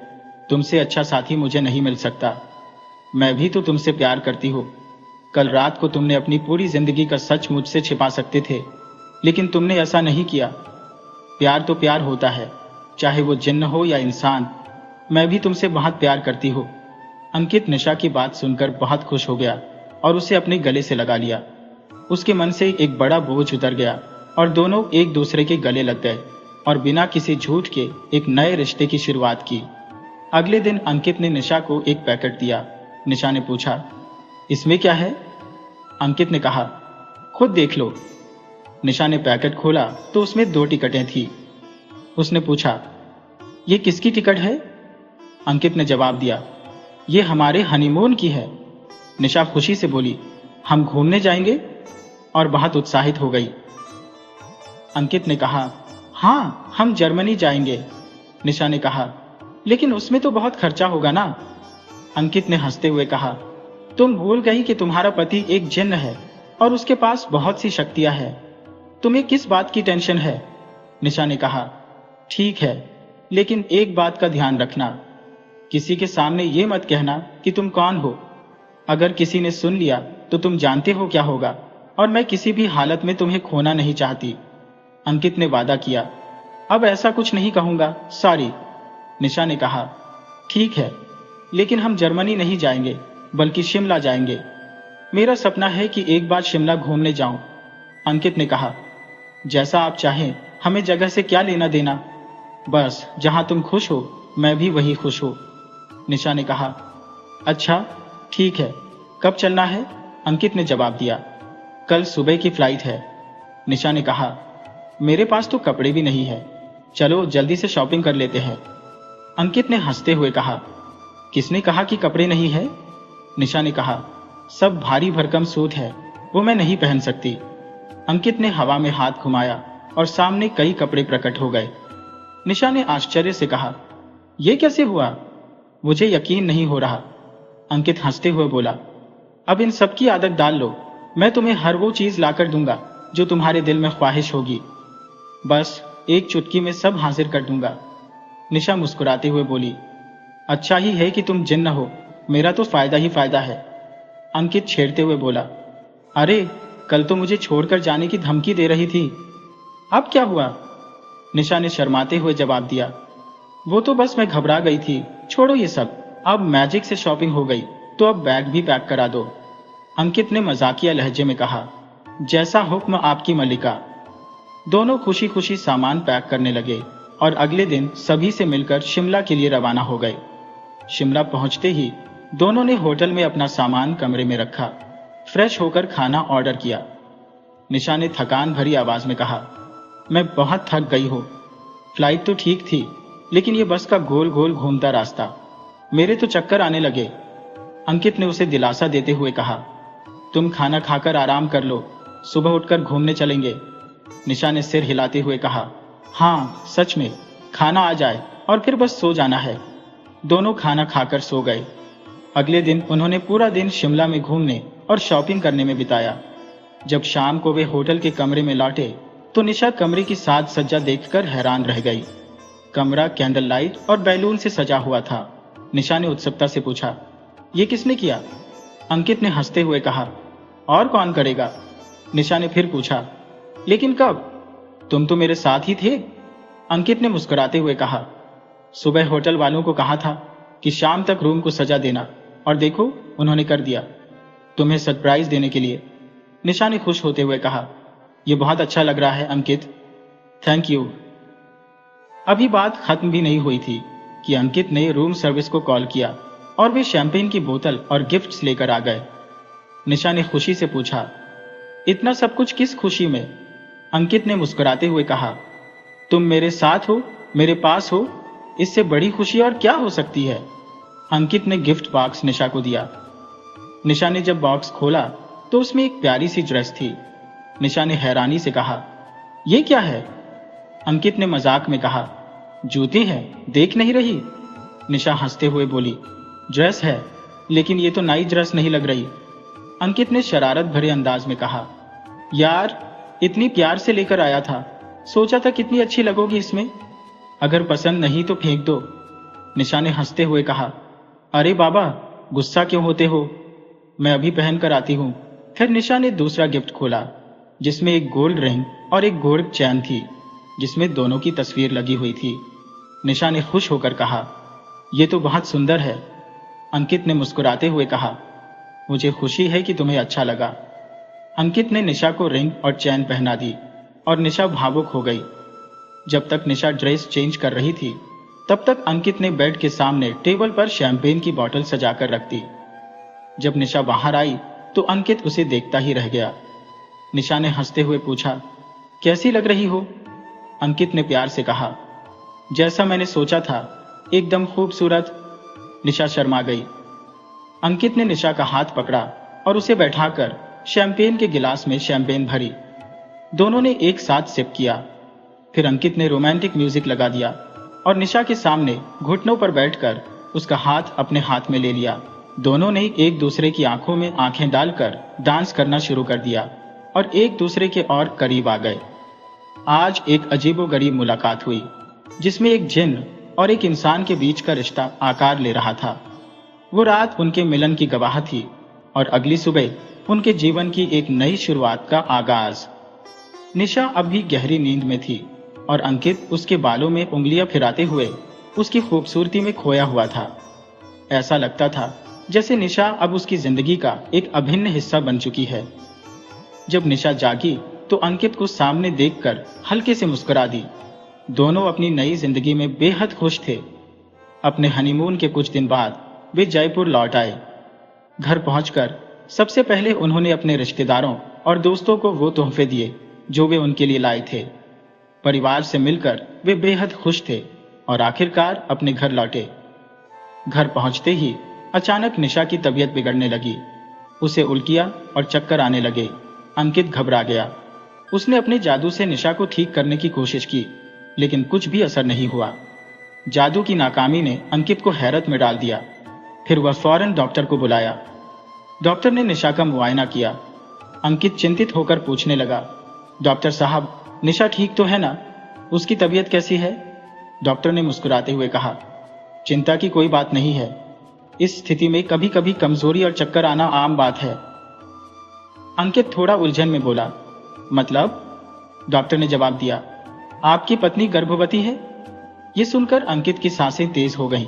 तुमसे अच्छा साथी मुझे नहीं मिल सकता। मैं भी तो तुमसे प्यार करती हूँ। कल रात को तुमने अपनी पूरी जिंदगी का सच मुझसे छिपा सकते थे, लेकिन तुमने ऐसा नहीं किया। प्यार तो प्यार होता है, चाहे वो जिन्न हो या इंसान। मैं भी तुमसे बहुत प्यार करती हूँ। अंकित निशा की बात सुनकर बहुत खुश हो गया और उसे अपने गले से लगा लिया। उसके मन से एक बड़ा बोझ उतर गया और दोनों एक दूसरे के गले लग गए और बिना किसी झूठ के एक नए रिश्ते की शुरुआत की। अगले दिन अंकित ने निशा को एक पैकेट दिया। निशा ने पूछा, इसमें क्या है? अंकित ने कहा, खुद देख लो। निशा ने पैकेट खोला तो उसमें 2 टिकटें थी। उसने पूछा, ये किसकी टिकट है? अंकित ने जवाब दिया, ये हमारे हनीमून की है। निशा खुशी से बोली, हम घूमने जाएंगे? और बहुत उत्साहित हो गई। अंकित ने कहा, हाँ, हम जर्मनी जाएंगे। निशा ने कहा, लेकिन उसमें तो बहुत खर्चा होगा ना। अंकित ने हंसते हुए कहा, तुम भूल गई कि तुम्हारा पति एक जिन्न है और उसके पास बहुत सी शक्तियां हैं। तुम्हें किस बात की टेंशन है? निशा ने कहा, ठीक है, लेकिन एक बात का ध्यान रखना, किसी के सामने ये मत कहना कि तुम कौन हो। अगर किसी ने सुन लिया तो तुम जानते हो क्या होगा, और मैं किसी भी हालत में तुम्हें खोना नहीं चाहती। अंकित ने वादा किया, अब ऐसा कुछ नहीं कहूंगा, सॉरी। निशा ने कहा, ठीक है, लेकिन हम जर्मनी नहीं जाएंगे बल्कि शिमला जाएंगे। मेरा सपना है कि एक बार शिमला घूमने जाऊं। अंकित ने कहा, जैसा आप चाहें, हमें जगह से क्या लेना देना, बस जहां तुम खुश हो मैं भी वही खुश हूं। निशा ने कहा, अच्छा ठीक है, कब चलना है? अंकित ने जवाब दिया, कल सुबह की फ्लाइट है। निशा ने कहा, मेरे पास तो कपड़े भी नहीं है, चलो जल्दी से शॉपिंग कर लेते हैं। अंकित ने हंसते हुए कहा, किसने कहा कि कपड़े नहीं है? निशा ने कहा, सब भारी भरकम सूट है, वो मैं नहीं पहन सकती। अंकित ने हवा में हाथ घुमाया और सामने कई कपड़े प्रकट हो गए। निशा ने आश्चर्य से कहा, यह कैसे हुआ? मुझे यकीन नहीं हो रहा। अंकित हंसते हुए बोला, अब इन सब की आदत डाल लो, मैं तुम्हें हर वो चीज लाकर दूंगा जो तुम्हारे दिल में ख्वाहिश होगी, बस एक चुटकी में सब हाजिर कर दूंगा। निशा मुस्कुराते हुए बोली, अच्छा ही है कि तुम जिन्न हो, मेरा तो फायदा ही फायदा है। अंकित छेड़ते हुए बोला, अरे कल तो मुझे छोड़कर जाने की धमकी दे रही थी, अब क्या हुआ? निशा ने शर्माते हुए जवाब दिया, वो तो बस मैं घबरा गई थी, छोड़ो ये सब, अब मैजिक से शॉपिंग हो गई तो अब बैग भी पैक करा दो। अंकित ने मजाकिया लहजे में कहा, जैसा हुक्म आपकी मल्लिका। दोनों खुशी खुशी सामान पैक करने लगे और अगले दिन सभी से मिलकर शिमला के लिए रवाना हो गए। शिमला पहुंचते ही दोनों ने होटल में अपना सामान कमरे में रखा, फ्रेश होकर खाना ऑर्डर किया। निशा ने थकान भरी आवाज में कहा, मैं बहुत थक गई हूं, फ्लाइट तो ठीक थी, लेकिन ये बस का गोल गोल घूमता रास्ता, मेरे तो चक्कर आने लगे। अंकित ने उसे दिलासा देते हुए कहा, तुम खाना खाकर आराम कर लो, सुबह उठकर घूमने चलेंगे। निशा ने सिर हिलाते हुए कहा, हाँ सच में, खाना आ जाए और फिर बस सो जाना है। दोनों खाना खाकर सो गए। अगले दिन उन्होंने पूरा दिन शिमला में घूमने और शॉपिंग करने में बिताया। जब शाम को वे होटल के कमरे में लौटे तो निशा कमरे की साज सज्जा देखकर हैरान रह गई। कमरा कैंडल लाइट और बैलून से सजा हुआ था। निशा ने उत्सुकता से पूछा, ये किसने किया? अंकित ने हंसते हुए कहा, और कौन करेगा? निशा ने फिर पूछा, लेकिन कब? तुम तो मेरे साथ ही थे। अंकित ने मुस्कुराते हुए कहा, सुबह होटल वालों को कहा था कि शाम तक रूम को सजा देना, और देखो उन्होंने कर दिया, तुम्हें सरप्राइज देने के लिए। निशा ने खुश होते हुए कहा, यह बहुत अच्छा लग रहा है अंकित, थैंक यू। अभी बात खत्म भी नहीं हुई थी कि अंकित ने रूम सर्विस को कॉल किया और वे शैंपेन की बोतल और गिफ्ट्स लेकर आ गए। निशा ने खुशी से पूछा, इतना सब कुछ किस खुशी में? अंकित ने मुस्कुराते हुए कहा, तुम मेरे साथ हो, मेरे पास हो, इससे बड़ी खुशी और क्या हो सकती है? अंकित ने गिफ्ट बॉक्स निशा को दिया। निशा ने जब बॉक्स खोला तो उसमें एक प्यारी सी ड्रेस थी। निशा ने हैरानी से कहा, यह क्या है? अंकित ने मजाक में कहा, जूते हैं, देख नहीं रही? निशा हंसते हुए बोली, ड्रेस है, लेकिन ये तो नई ड्रेस नहीं लग रही। अंकित ने शरारत भरे अंदाज में कहा, यार इतनी प्यार से लेकर आया था, सोचा था कितनी अच्छी लगोगी इसमें, अगर पसंद नहीं तो फेंक दो। निशा ने हंसते हुए कहा, अरे बाबा गुस्सा क्यों होते हो, मैं अभी पहन कर आती हूं। फिर निशा ने दूसरा गिफ्ट खोला जिसमें एक गोल्ड रिंग और एक गोल्ड चैन थी जिसमें दोनों की तस्वीर लगी हुई थी। निशा ने खुश होकर कहा, यह तो बहुत सुंदर है। अंकित ने मुस्कुराते हुए कहा, मुझे खुशी है कि तुम्हें अच्छा लगा। अंकित ने निशा को रिंग और चैन पहना दी और निशा भावुक हो गई। जब तक निशा ड्रेस चेंज कर रही थी तब तक अंकित ने बेड के सामने टेबल पर शैंपेन की बोतल सजाकर रख दी। जब निशा बाहर आई तो अंकित उसे देखता ही रह गया। निशा ने हंसते हुए पूछा, कैसी लग रही हो? अंकित ने प्यार से कहा, जैसा मैंने सोचा था, एकदम खूबसूरत। निशा शर्मा गई। अंकित ने निशा का हाथ पकड़ा और उसे बैठाकर शैंपेन के गिलास में शैंपेन भरी। दोनों ने एक साथ सिप किया। फिर अंकित ने रोमांटिक म्यूजिक लगा दिया और निशा के सामने घुटनों पर बैठकर उसका हाथ अपने हाथ में ले लिया। दोनों ने एक दूसरे की आंखों में आंखें डालकर डांस करना शुरू कर दिया और एक दूसरे के और करीब आ गए। आज एक अजीबोगरीब मुलाकात हुई, जिसमें एक जिन्न और एक इंसान के बीच का रिश्ता आकार ले रहा था। वो रात उनके मिलन की गवाह थी और अगली सुबह उनके जीवन की एक नई शुरुआत का आगाज। निशा अब भी गहरी नींद में थी और अंकित उसके बालों में उंगलियां फिराते हुए उसकी खूबसूरती में खोया हुआ था। ऐसा लगता था जैसे निशा अब उसकी जिंदगी का एक अभिन्न हिस्सा बन चुकी है। जब निशा जागी तो अंकित को सामने देखकर हल्के से मुस्कुरा दी। दोनों अपनी नई जिंदगी में बेहद खुश थे। अपने हनीमून के कुछ दिन बाद वे जयपुर लौट आए। घर पहुंचकर सबसे पहले उन्होंने अपने रिश्तेदारों और दोस्तों को वो तोहफे दिए जो वे उनके लिए लाए थे। परिवार से मिलकर वे बेहद खुश थे और आखिरकार अपने घर लौटे। घर पहुंचते ही अचानक निशा की तबीयत बिगड़ने लगी। उसे उल्टियां और चक्कर आने लगे। अंकित घबरा गया। उसने अपने जादू से निशा को ठीक करने की कोशिश की, लेकिन कुछ भी असर नहीं हुआ। जादू की नाकामी ने अंकित को हैरत में डाल दिया। फिर वह फौरन डॉक्टर को बुलाया। डॉक्टर ने निशा का मुआयना किया। अंकित चिंतित होकर पूछने लगा, डॉक्टर साहब, निशा ठीक तो है ना? उसकी तबीयत कैसी है? डॉक्टर ने मुस्कुराते हुए कहा, चिंता की कोई बात नहीं है। इस स्थिति में कभी कभी कमजोरी और चक्कर आना आम बात है। अंकित थोड़ा उलझन में बोला, मतलब? डॉक्टर ने जवाब दिया, आपकी पत्नी गर्भवती है? यह सुनकर अंकित की सांसें तेज हो गईं।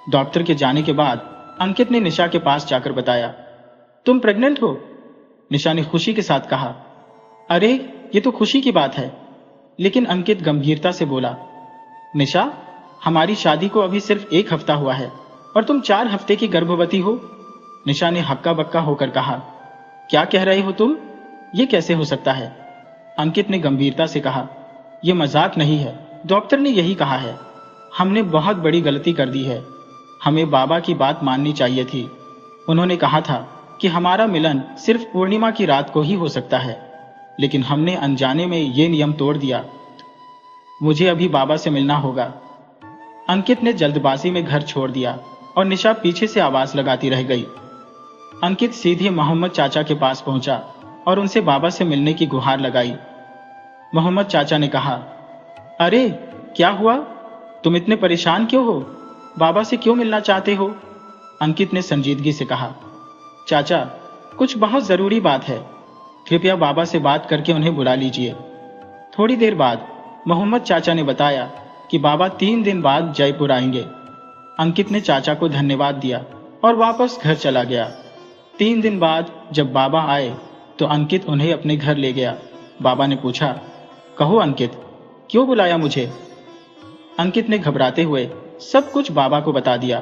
डॉक्टर के जाने के बाद अंकित ने निशा के पास जाकर बताया, तुम प्रेग्नेंट हो? निशा ने खुशी के साथ कहा, अरे ये तो खुशी की बात है। लेकिन अंकित गंभीरता से बोला, निशा, हमारी शादी को अभी सिर्फ 1 हफ्ता हुआ है और तुम 4 हफ्ते की गर्भवती हो। निशा ने हक्का बक्का होकर कहा, क्या कह रहे हो तुम? ये कैसे हो सकता है? अंकित ने गंभीरता से कहा, यह मजाक नहीं है, डॉक्टर ने यही कहा है। हमने बहुत बड़ी गलती कर दी है। हमें बाबा की बात माननी चाहिए थी। उन्होंने कहा था कि हमारा मिलन सिर्फ पूर्णिमा की रात को ही हो सकता है, लेकिन हमने अनजाने में ये नियम तोड़ दिया। मुझे अभी बाबा से मिलना होगा। अंकित ने जल्दबाजी में घर छोड़ दिया और निशा पीछे से आवाज लगाती रह गई। अंकित सीधे मोहम्मद चाचा के पास पहुंचा और उनसे बाबा से मिलने की गुहार लगाई। मोहम्मद चाचा ने कहा, अरे क्या हुआ? तुम इतने परेशान क्यों हो? बाबा से क्यों मिलना चाहते हो? अंकित ने संजीदगी से कहा, चाचा, कुछ बहुत जरूरी बात है। कृपया बाबा से बात करके उन्हें बुला लीजिए। थोड़ी देर बाद मोहम्मद चाचा ने बताया कि बाबा 3 दिन बाद जयपुर आएंगे। अंकित ने चाचा को धन्यवाद दिया और वापस घर चला गया। 3 दिन बाद जब बाबा आए तो अंकित उन्हें अपने घर ले गया। बाबा ने पूछा, कहो अंकित, क्यों बुलाया मुझे? अंकित ने घबराते हुए सब कुछ बाबा को बता दिया।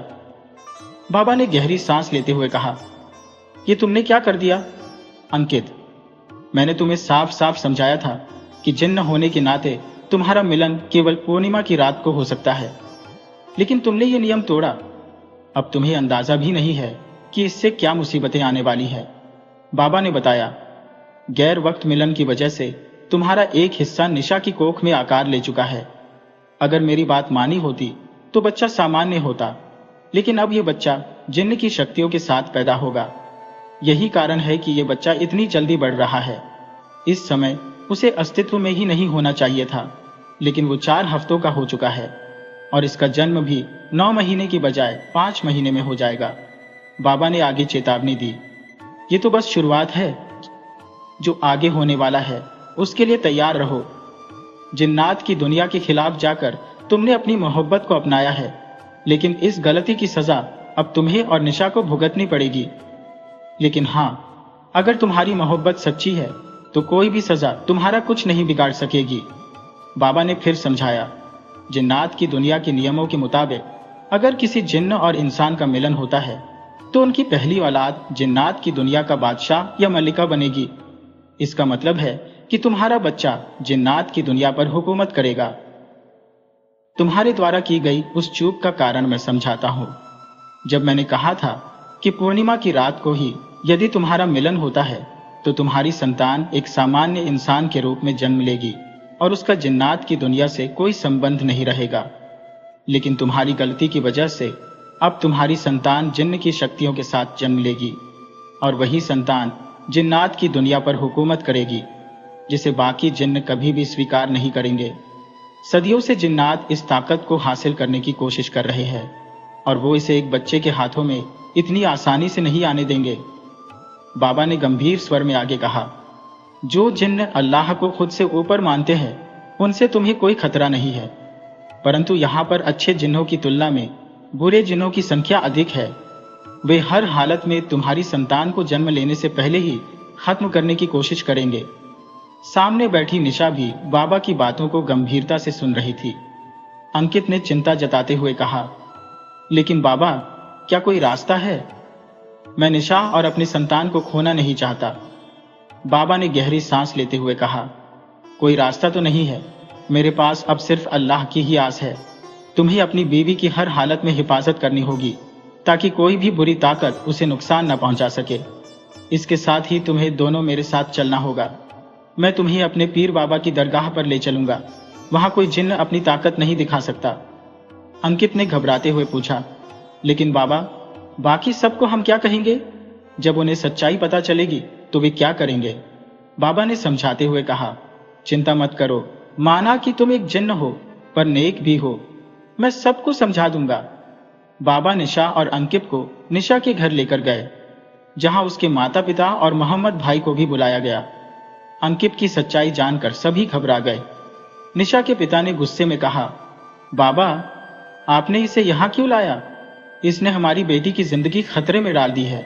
बाबा ने गहरी सांस लेते हुए कहा, ये तुमने क्या कर दिया? अंकित, मैंने तुम्हें साफ साफ समझाया था कि जिन्न होने के नाते तुम्हारा मिलन केवल पूर्णिमा की रात को हो सकता है, लेकिन तुमने ये नियम तोड़ा। अब तुम्हें अंदाजा भी नहीं है कि इससे क्या मुसीबतें आने वाली है। बाबा ने बताया, गैर वक्त मिलन की वजह से तुम्हारा एक हिस्सा निशा की कोख में आकार ले चुका है। अगर मेरी बात मानी होती तो बच्चा सामान्य होता, लेकिन अब यह बच्चा जिन्न की शक्तियों के साथ पैदा होगा। यही कारण है कि यह बच्चा इतनी जल्दी बढ़ रहा है। इस समय उसे अस्तित्व में ही नहीं होना चाहिए था, लेकिन वो 4 हफ्तों का हो चुका है और इसका जन्म भी 9 महीने की बजाय 5 महीने में हो जाएगा। बाबा ने आगे चेतावनी दी, ये तो बस शुरुआत है। जो आगे होने वाला है उसके लिए तैयार रहो। जिन्नात की दुनिया के खिलाफ जाकर तुमने अपनी मोहब्बत को अपनाया है, लेकिन इस गलती की सजा अब तुम्हें और निशा को भुगतनी पड़ेगी। लेकिन हां, अगर तुम्हारी मोहब्बत सच्ची है तो कोई भी सजा तुम्हारा कुछ नहीं बिगाड़ सकेगी। बाबा ने फिर समझाया, जिन्नात की दुनिया के नियमों के मुताबिक अगर किसी जिन्न और इंसान का मिलन होता है तो उनकी पहली औलाद जिन्नात की दुनिया का बादशाह या मलिका बनेगी। इसका मतलब है कि तुम्हारा बच्चा जिन्नात की दुनिया पर हुकूमत करेगा। तुम्हारे द्वारा की गई उस चूक का कारण मैं समझाता हूँ। जब मैंने कहा था कि पूर्णिमा की रात को ही यदि तुम्हारा मिलन होता है तो तुम्हारी संतान एक सामान्य इंसान के रूप में जन्म लेगी और उसका जिन्नात की दुनिया से कोई संबंध नहीं रहेगा, लेकिन तुम्हारी गलती की वजह से अब तुम्हारी संतान जिन्न की शक्तियों के साथ जन्म लेगी और वही संतान जिन्नात की दुनिया पर हुकूमत करेगी, जिसे बाकी जिन्न कभी भी स्वीकार नहीं करेंगे। सदियों से जिन्नात इस ताकत को हासिल करने की कोशिश कर रहे हैं और वो इसे एक बच्चे के हाथों में इतनी आसानी से नहीं आने देंगे। बाबा ने गंभीर स्वर में आगे कहा, जो जिन्न अल्लाह को खुद से ऊपर मानते हैं उनसे तुम्हें कोई खतरा नहीं है, परंतु यहाँ पर अच्छे जिन्नों की तुलना में बुरे जिन्नों की संख्या अधिक है। वे हर हालत में तुम्हारी संतान को जन्म लेने से पहले ही खत्म करने की कोशिश करेंगे। सामने बैठी निशा भी बाबा की बातों को गंभीरता से सुन रही थी। अंकित ने चिंता जताते हुए कहा, लेकिन बाबा, क्या कोई रास्ता है? मैं निशा और अपनी संतान को खोना नहीं चाहता। बाबा ने गहरी सांस लेते हुए कहा, कोई रास्ता तो नहीं है, मेरे पास अब सिर्फ अल्लाह की ही आस है। तुम्हें अपनी बीवी की हर हालत में हिफाजत करनी होगी ताकि कोई भी बुरी ताकत उसे नुकसान न पहुंचा सके। इसके साथ ही तुम्हें दोनों मेरे साथ चलना होगा। मैं तुम्हें अपने पीर बाबा की दरगाह पर ले चलूंगा, वहां कोई जिन्न अपनी ताकत नहीं दिखा सकता। अंकित ने घबराते हुए पूछा, लेकिन बाबा, बाकी सबको हम क्या कहेंगे? जब उन्हें सच्चाई पता चलेगी तो वे क्या करेंगे? बाबा ने समझाते हुए कहा, चिंता मत करो, माना कि तुम एक जिन्न हो पर नेक भी हो, मैं सबको समझा दूंगा। बाबा निशा और अंकित को निशा के घर लेकर गए, जहां उसके माता पिता और मोहम्मद भाई को भी बुलाया गया। अंकित की सच्चाई जानकर सभी घबरा गए। निशा के पिता ने गुस्से में कहा, बाबा, आपने इसे यहां क्यों लाया? इसने हमारी बेटी की जिंदगी खतरे में डाल दी है।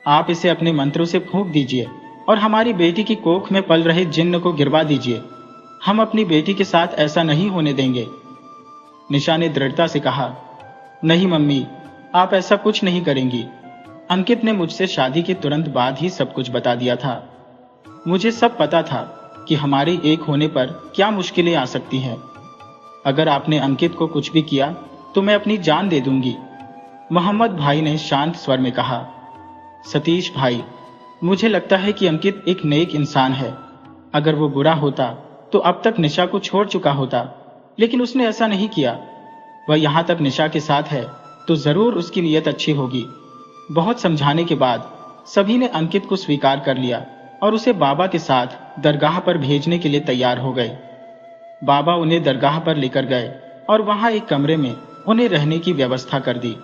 आप इसे अपने मंत्रों से फूंक दीजिए और हमारी बेटी की कोख में पल रहे जिन्न को गिरवा दीजिए। हम अपनी बेटी के साथ ऐसा नहीं होने देंगे। निशा ने दृढ़ता से कहा, नहीं मम्मी, आप ऐसा कुछ नहीं करेंगी। अंकित ने मुझसे शादी के तुरंत बाद ही सब कुछ बता दिया था। मुझे सब पता था कि हमारे एक होने पर क्या मुश्किलें आ सकती हैं। अगर आपने अंकित को कुछ भी किया तो मैं अपनी जान दे दूंगी। मोहम्मद भाई ने शांत स्वर में कहा, सतीश भाई, मुझे लगता है कि अंकित एक नेक इंसान है। अगर वो बुरा होता तो अब तक निशा को छोड़ चुका होता, लेकिन उसने ऐसा नहीं किया। वह यहाँ तक निशा के साथ है तो जरूर उसकी नीयत अच्छी होगी। बहुत समझाने के बाद सभी ने अंकित को स्वीकार कर लिया और उसे बाबा के साथ दरगाह पर भेजने के लिए तैयार हो गए। बाबा उन्हें दरगाह पर लेकर गए और वहां एक कमरे में उन्हें रहने की व्यवस्था कर दी।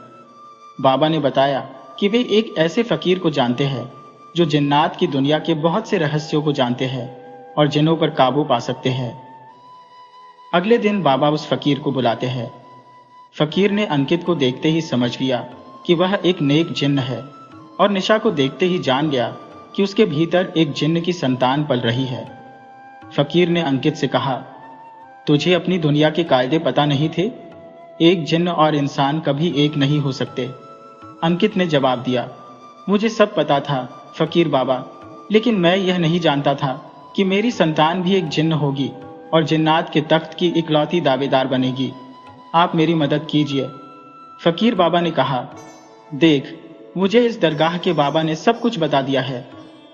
बाबा ने बताया कि वे एक ऐसे फकीर को जानते हैं जो जिन्नात की दुनिया के बहुत से रहस्यों को जानते हैं और जिन्हों पर काबू पा सकते हैं। अगले दिन बाबा उस फकीर को बुलाते हैं। फकीर ने अंकित को देखते ही समझ लिया कि वह एक नेक जिन्न है और निशा को देखते ही जान गया कि उसके भीतर एक जिन्न की संतान पल रही है। फकीर ने अंकित से कहा, तुझे अपनी दुनिया के कायदे पता नहीं थे? एक जिन्न और इंसान कभी एक नहीं हो सकते। अंकित ने जवाब दिया, मुझे सब पता था फकीर बाबा, लेकिन मैं यह नहीं जानता था कि मेरी संतान भी एक जिन्न होगी और जिन्नात के तख्त की इकलौती दावेदार बनेगी। आप मेरी मदद कीजिए। फकीर बाबा ने कहा, देख, मुझे इस दरगाह के बाबा ने सब कुछ बता दिया है।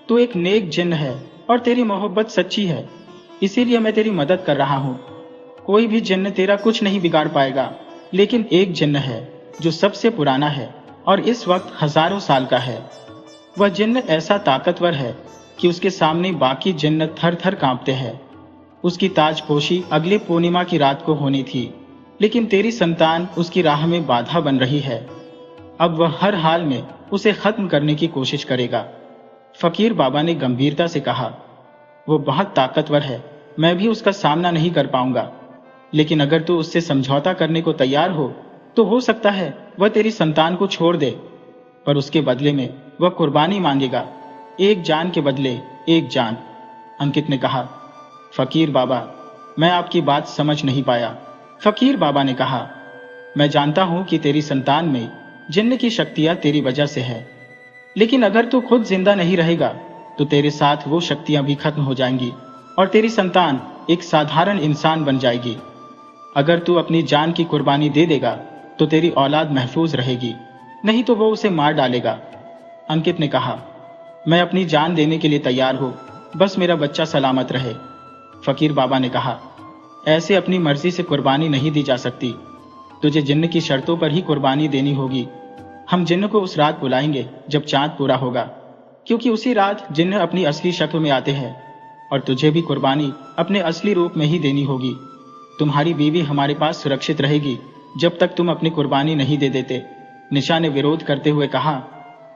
तू एक नेक जिन्न है और तेरी मोहब्बत सच्ची है, इसीलिए मैं तेरी मदद कर रहा हूँ। कोई भी जिन्न तेरा कुछ नहीं बिगाड़ पाएगा, लेकिन एक जिन्न है जो सबसे पुराना है और इस वक्त हजारों साल का है। वह जिन्न ऐसा ताकतवर है कि उसके सामने बाकी जिन्न थर थर कांपते हैं। उसकी ताजपोशी अगले पूर्णिमा की रात को होनी थी, लेकिन तेरी संतान उसकी राह में बाधा बन रही है। अब वह हर हाल में उसे खत्म करने की कोशिश करेगा। फकीर बाबा ने गंभीरता से कहा, वो बहुत ताकतवर है, मैं भी उसका सामना नहीं कर पाऊंगा, लेकिन अगर तू उससे समझौता करने को तैयार हो तो हो सकता है वह तेरी संतान को छोड़ दे, पर उसके बदले में वह कुर्बानी मांगेगा। एक जान के बदले एक जान। अंकित ने कहा, फकीर बाबा, मैं आपकी बात समझ नहीं पाया। फकीर बाबा ने कहा, मैं जानता हूं कि तेरी संतान में जिन्न की शक्तियां तेरी वजह से है, लेकिन अगर तू खुद जिंदा नहीं रहेगा तो तेरे साथ वो शक्तियां भी खत्म हो जाएंगी और तेरी संतान एक साधारण इंसान बन जाएगी। अगर तू अपनी जान की कुर्बानी दे देगा तो तेरी औलाद महफूज रहेगी, नहीं तो वो उसे मार डालेगा। अंकित ने कहा, मैं अपनी जान देने के लिए तैयार हूं, बस मेरा बच्चा सलामत रहे। फकीर बाबा ने कहा, ऐसे अपनी मर्जी से कुर्बानी नहीं दी जा सकती, तुझे जिन्न की शर्तों पर ही कुर्बानी देनी होगी। हम जिन्न को उस रात बुलाएंगे जब चांद पूरा होगा, क्योंकि उसी रात जिन्न अपनी असली शक्ल में आते हैं, और तुझे भी कुर्बानी अपने असली रूप में ही देनी होगी। तुम्हारी बीवी हमारे पास सुरक्षित रहेगी जब तक तुम अपनी कुर्बानी नहीं दे देते। निशा ने विरोध करते हुए कहा,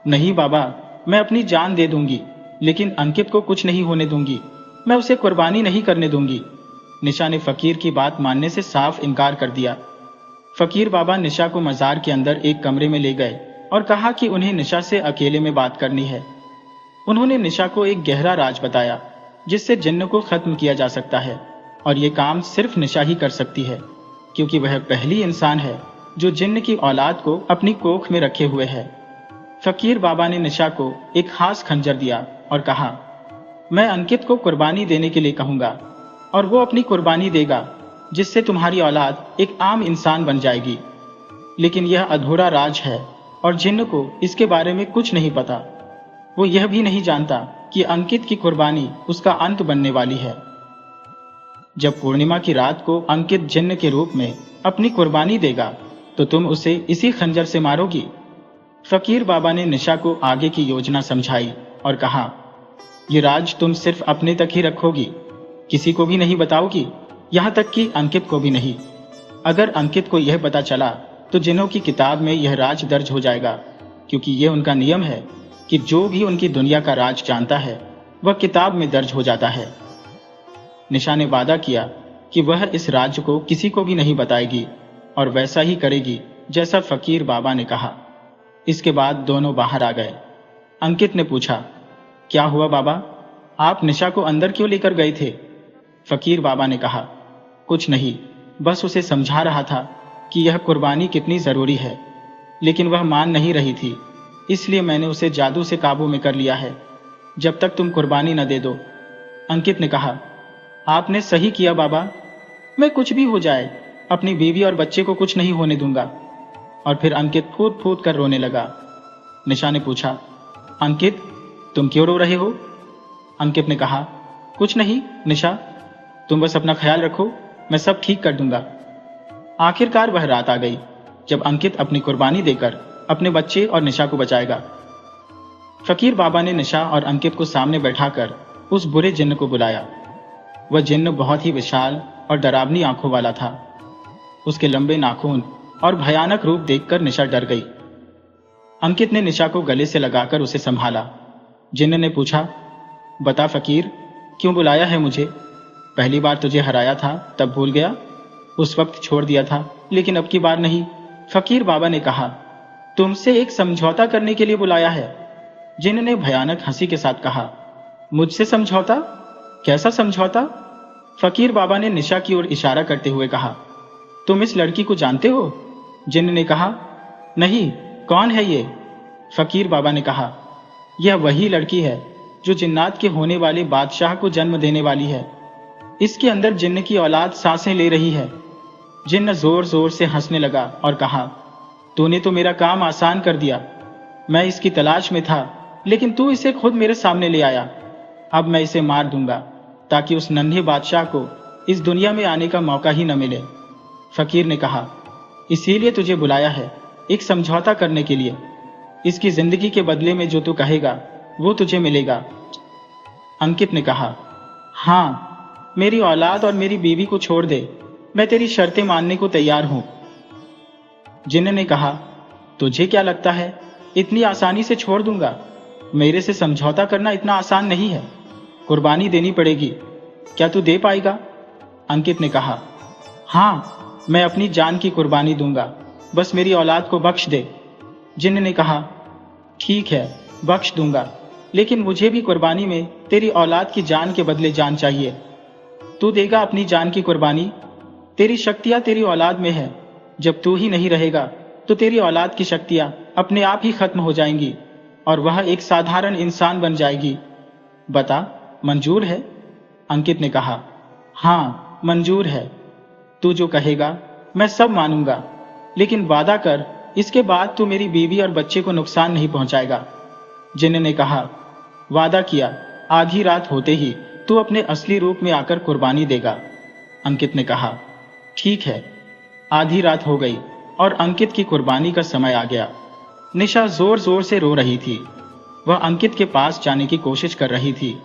नहीं बाबा, मैं अपनी जान दे दूंगी, लेकिन अंकित को कुछ नहीं होने दूंगी, मैं उसे कुर्बानी नहीं करने दूंगी। निशा ने फकीर की बात मानने से साफ इनकार कर दिया। फकीर बाबा निशा को मजार के अंदर एक कमरे में ले गए और कहा कि उन्हें निशा से अकेले में बात करनी है। उन्होंने निशा को एक गहरा राज बताया जिससे जिन्न को खत्म किया जा सकता है, और ये काम सिर्फ निशा ही कर सकती है, क्योंकि वह पहली इंसान है जो जिन्न की औलाद को अपनी कोख में रखे हुए है। फकीर बाबा ने निशा को एक खास खंजर दिया और कहा, मैं अंकित को कुर्बानी देने के लिए कहूंगा और वो अपनी कुर्बानी देगा, जिससे तुम्हारी औलाद एक आम इंसान बन जाएगी। लेकिन यह अधूरा राज है और जिन्न को इसके बारे में कुछ नहीं पता। वो यह भी नहीं जानता कि अंकित की कुर्बानी उसका अंत बनने वाली है। जब पूर्णिमा की रात को अंकित जिन्न के रूप में अपनी कुर्बानी देगा तो तुम उसे इसी खंजर से मारोगी। फकीर बाबा ने निशा को आगे की योजना समझाई और कहा, ये राज तुम सिर्फ अपने तक ही रखोगी, किसी को भी नहीं बताओगी, यहां तक कि अंकित को भी नहीं। अगर अंकित को यह पता चला तो जिन्हों की किताब में यह राज दर्ज हो जाएगा, क्योंकि यह उनका नियम है कि जो भी उनकी दुनिया का राज जानता है वह किताब में दर्ज हो जाता है। निशा ने वादा किया कि वह इस राज को किसी को भी नहीं बताएगी और वैसा ही करेगी जैसा फकीर बाबा ने कहा। इसके बाद दोनों बाहर आ गए। अंकित ने पूछा, क्या हुआ बाबा, आप निशा को अंदर क्यों लेकर गए थे? फकीर बाबा ने कहा, कुछ नहीं, बस उसे समझा रहा था कि यह कुर्बानी कितनी जरूरी है, लेकिन वह मान नहीं रही थी, इसलिए मैंने उसे जादू से काबू में कर लिया है, जब तक तुम कुर्बानी न दे दो। अंकित ने कहा, आपने सही किया बाबा, मैं कुछ भी हो जाए अपनी बीवी और बच्चे को कुछ नहीं होने दूंगा। और फिर अंकित फूट फूट कर रोने लगा। निशा ने पूछा, अंकित, तुम क्यों रो रहे हो? अंकित ने कहा, कुछ नहीं निशा, तुम बस अपना ख्याल रखो, मैं सब ठीक कर दूंगा। आखिरकार वह रात आ गई जब अंकित अपनी कुर्बानी देकर अपने बच्चे और निशा को बचाएगा। फकीर बाबा ने निशा और अंकित को सामने बैठाकर उस बुरे जिन्न को बुलाया। वह जिन्न बहुत ही विशाल और डरावनी आंखों वाला था। उसके लंबे नाखून और भयानक रूप देखकर निशा डर गई। अंकित ने निशा को गले से लगाकर उसे संभाला। जिन्न ने पूछा, बता फकीर, क्यों बुलाया है मुझे? पहली बार तुझे हराया था तब भूल गया? उस वक्त छोड़ दिया था, लेकिन अब की बार नहीं। फकीर बाबा ने कहा, तुमसे एक समझौता करने के लिए बुलाया है। जिन्न ने भयानक हंसी के साथ कहा, मुझसे समझौता? कैसा समझौता? फकीर बाबा ने निशा की ओर इशारा करते हुए कहा, तुम इस लड़की को जानते हो? जिन्न ने कहा, नहीं, कौन है ये? फकीर बाबा ने कहा, यह वही लड़की है जो जिन्नात के होने वाले बादशाह को जन्म देने वाली है। इसके अंदर जिन्न की औलाद सांसें ले रही है। जिन्न जोर जोर से हंसने लगा और कहा, तूने तो मेरा काम आसान कर दिया। मैं इसकी तलाश में था, लेकिन तू इसे खुद मेरे सामने ले आया। अब मैं इसे मार दूंगा ताकि उस नन्हे बादशाह को इस दुनिया में आने का मौका ही न मिले। फकीर ने कहा, इसीलिए तुझे बुलाया है, एक समझौता करने के लिए। इसकी जिंदगी के बदले में जो तू कहेगा वो तुझे मिलेगा। अंकित ने कहा, हाँ, मेरी औलाद और मेरी बीवी को छोड़ दे, मैं तेरी शर्तें मानने को तैयार हूं। जिन्न ने कहा, तुझे क्या लगता है इतनी आसानी से छोड़ दूंगा? मेरे से समझौता करना इतना आसान नहीं है, कुर्बानी देनी पड़ेगी। क्या तू दे पाएगा? अंकित ने कहा, हाँ, मैं अपनी जान की कुर्बानी दूंगा, बस मेरी औलाद को बख्श दे। जिन्न ने कहा, ठीक है, बख्श दूंगा, लेकिन मुझे भी कुर्बानी में तेरी औलाद की जान के बदले जान चाहिए। तू देगा अपनी जान की कुर्बानी? तेरी शक्तियां तेरी औलाद में है। जब तू ही नहीं रहेगा तो तेरी औलाद की शक्तियां अपने आप ही खत्म हो जाएंगी और वह एक साधारण इंसान बन जाएगी। बता, मंजूर है? अंकित ने कहा, हाँ, मंजूर है। तू जो कहेगा मैं सब मानूंगा, लेकिन वादा कर इसके बाद तू मेरी बीवी और बच्चे को नुकसान नहीं पहुंचाएगा। जिन ने कहा, वादा किया, आधी रात होते ही तू अपने असली रूप में आकर कुर्बानी देगा। अंकित ने कहा, ठीक है। आधी रात हो गई और अंकित की कुर्बानी का समय आ गया। निशा जोर जोर से रो रही थी। वह अंकित के पास जाने की कोशिश कर रही थी,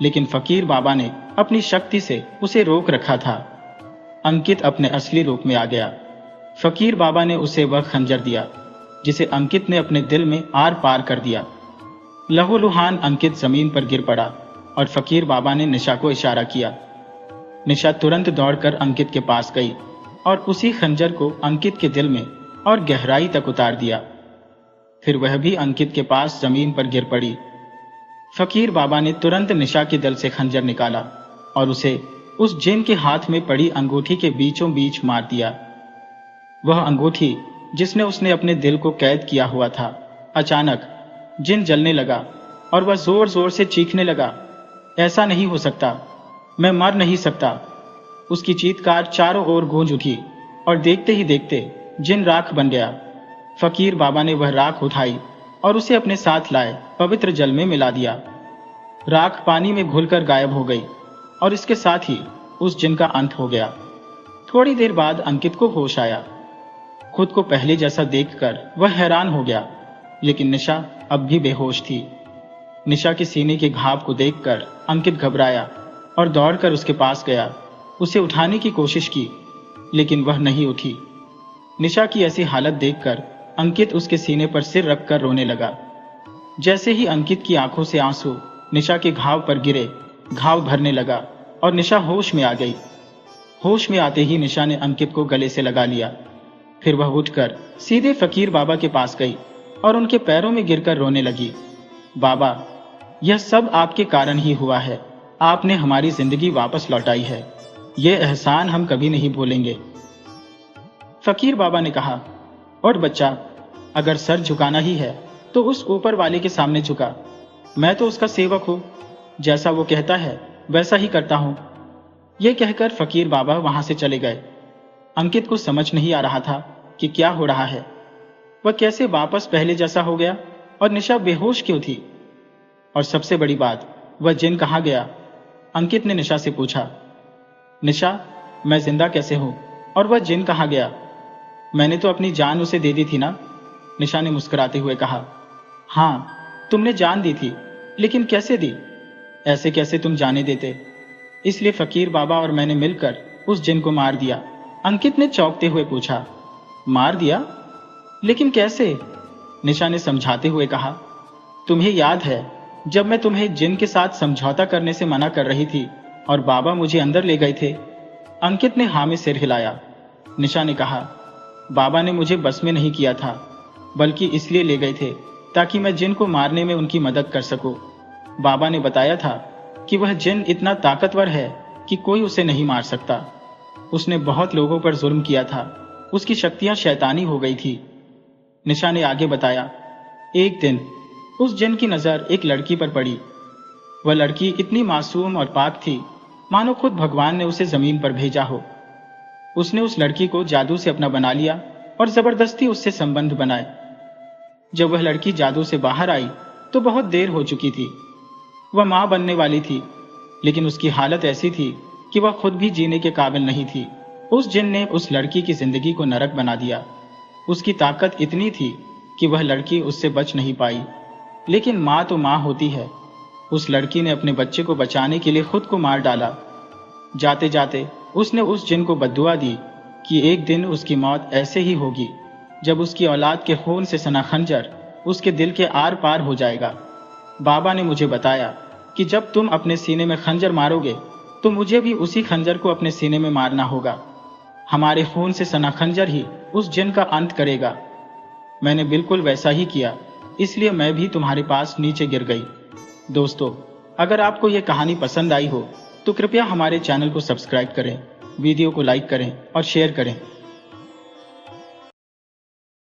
लेकिन फकीर बाबा ने अपनी शक्ति से उसे रोक रखा था। अंकित अपने असली रूप में आ गया। फकीर बाबा ने उसे वह खंजर दिया जिसे अंकित ने अपने दिल में आर पार कर दिया। लहूलुहान अंकित जमीन पर गिर पड़ा और फकीर बाबा ने निशा को इशारा किया। निशा तुरंत दौड़कर अंकित के पास गई और उसी खंजर को अंकित के दिल में और गहराई तक उतार दिया। फिर वह भी अंकित के पास जमीन पर गिर पड़ी। फकीर बाबा ने तुरंत निशा के दिल से खंजर निकाला और उसे उस जिन के हाथ में पड़ी अंगूठी के बीचों बीच मार दिया। वह अंगूठी जिसने उसने अपने दिल को कैद किया हुआ था, अचानक जिन जलने लगा और वह जोर जोर से चीखने लगा, ऐसा नहीं हो सकता, मैं मर नहीं सकता। उसकी चीत्कार चारों ओर गूंज उठी और देखते ही देखते जिन राख बन गया। फकीर बाबा ने वह राख उठाई और उसे अपने साथ लाए पवित्र जल में मिला दिया। राख पानी में घुलकर गायब हो गई और इसके साथ ही उस जिन का अंत हो गया। थोड़ी देर बाद अंकित को होश आया। खुद को पहले जैसा देखकर वह हैरान हो गया, लेकिन निशा अब भी बेहोश थी। निशा के सीने के घाव को देखकर अंकित घबराया और दौड़कर उसके पास गया। उसे उठाने की कोशिश की, लेकिन वह नहीं उठी। निशा की ऐसी हालत देखकर अंकित उसके सीने पर सिर रखकर रोने लगा। जैसे ही अंकित की आंखों से आंसू निशा के घाव पर गिरे, घाव भरने लगा और निशा होश में आ गई। होश में आते ही निशा ने अंकित को गले से लगा लिया। फिर वह उठकर सीधे फकीर बाबा के पास गई और उनके पैरों में गिरकर रोने लगी। बाबा, यह सब आपके कारण ही हुआ है। आपने हमारी जिंदगी वापस लौटाई है। यह एहसान हम कभी नहीं भूलेंगे। फकीर बाबा ने कहा, और बच्चा, अगर सर झुकाना ही है तो उस ऊपर वाले के सामने झुका। मैं तो उसका सेवक हूं, जैसा वो कहता है वैसा ही करता हूं। यह कहकर फकीर बाबा वहां से चले गए। अंकित को समझ नहीं आ रहा था कि क्या हो रहा है। वह कैसे वापस पहले जैसा हो गया और निशा बेहोश क्यों थी? और सबसे बड़ी बात, वह जिन कहाँ गया? अंकित ने निशा से पूछा, निशा, मैं जिंदा कैसे हूं और वह जिन कहाँ गया? मैंने तो अपनी जान उसे दे दी थी ना? निशा ने मुस्कुराते हुए कहा, हाँ, तुमने जान दी थी, लेकिन कैसे दी? ऐसे कैसे तुम जाने देते? इसलिए फकीर बाबा और मैंने मिलकर उस जिन को मार दिया। अंकित ने चौंकते हुए पूछा, मार दिया? लेकिन कैसे? निशा ने समझाते हुए कहा, तुम्हें याद है जब मैं तुम्हें जिन के साथ समझौता करने से मना कर रही थी और बाबा मुझे अंदर ले गए थे? अंकित ने हाँ में सिर हिलाया। निशा ने कहा, बाबा ने मुझे बस में नहीं किया था, बल्कि इसलिए ले गए थे ताकि मैं जिन को मारने में उनकी मदद कर सकूं। बाबा ने बताया था कि वह जिन इतना ताकतवर है कि कोई उसे नहीं मार सकता। उसने बहुत लोगों पर जुल्म किया था, उसकी शक्तियां शैतानी हो गई थी। निशा ने आगे बताया, एक दिन उस जिन की नजर एक लड़की पर पड़ी। वह लड़की इतनी मासूम और पाक थी मानो खुद भगवान ने उसे जमीन पर भेजा हो। उसने उस लड़की को जादू से अपना बना लिया और जबरदस्ती उससे संबंध बनाए। जब वह लड़की जादू से बाहर आई तो बहुत देर हो चुकी थी। वह मां बनने वाली थी, लेकिन उसकी हालत ऐसी थी कि वह खुद भी जीने के काबिल नहीं थी। उस जिन ने उस लड़की की जिंदगी को नरक बना दिया। उसकी ताकत इतनी थी कि वह लड़की उससे बच नहीं पाई। लेकिन माँ तो माँ होती है। उस लड़की ने अपने बच्चे को बचाने के लिए खुद को मार डाला। जाते जाते उसने उस जिन को बद्दुआ दी कि एक दिन उसकी मौत ऐसे ही होगी जब उसकी औलाद के खून से सना खंजर उसके दिल के आर पार हो जाएगा। बाबा ने मुझे बताया कि जब तुम अपने सीने में खंजर मारोगे तो मुझे भी उसी खंजर को अपने सीने में मारना होगा। हमारे खून से सना खंजर ही उस जिन का अंत करेगा। मैंने बिल्कुल वैसा ही किया, इसलिए मैं भी तुम्हारे पास नीचे गिर गई। दोस्तों, अगर आपको यह कहानी पसंद आई हो तो कृपया हमारे चैनल को सब्सक्राइब करें, वीडियो को लाइक करें और शेयर करें।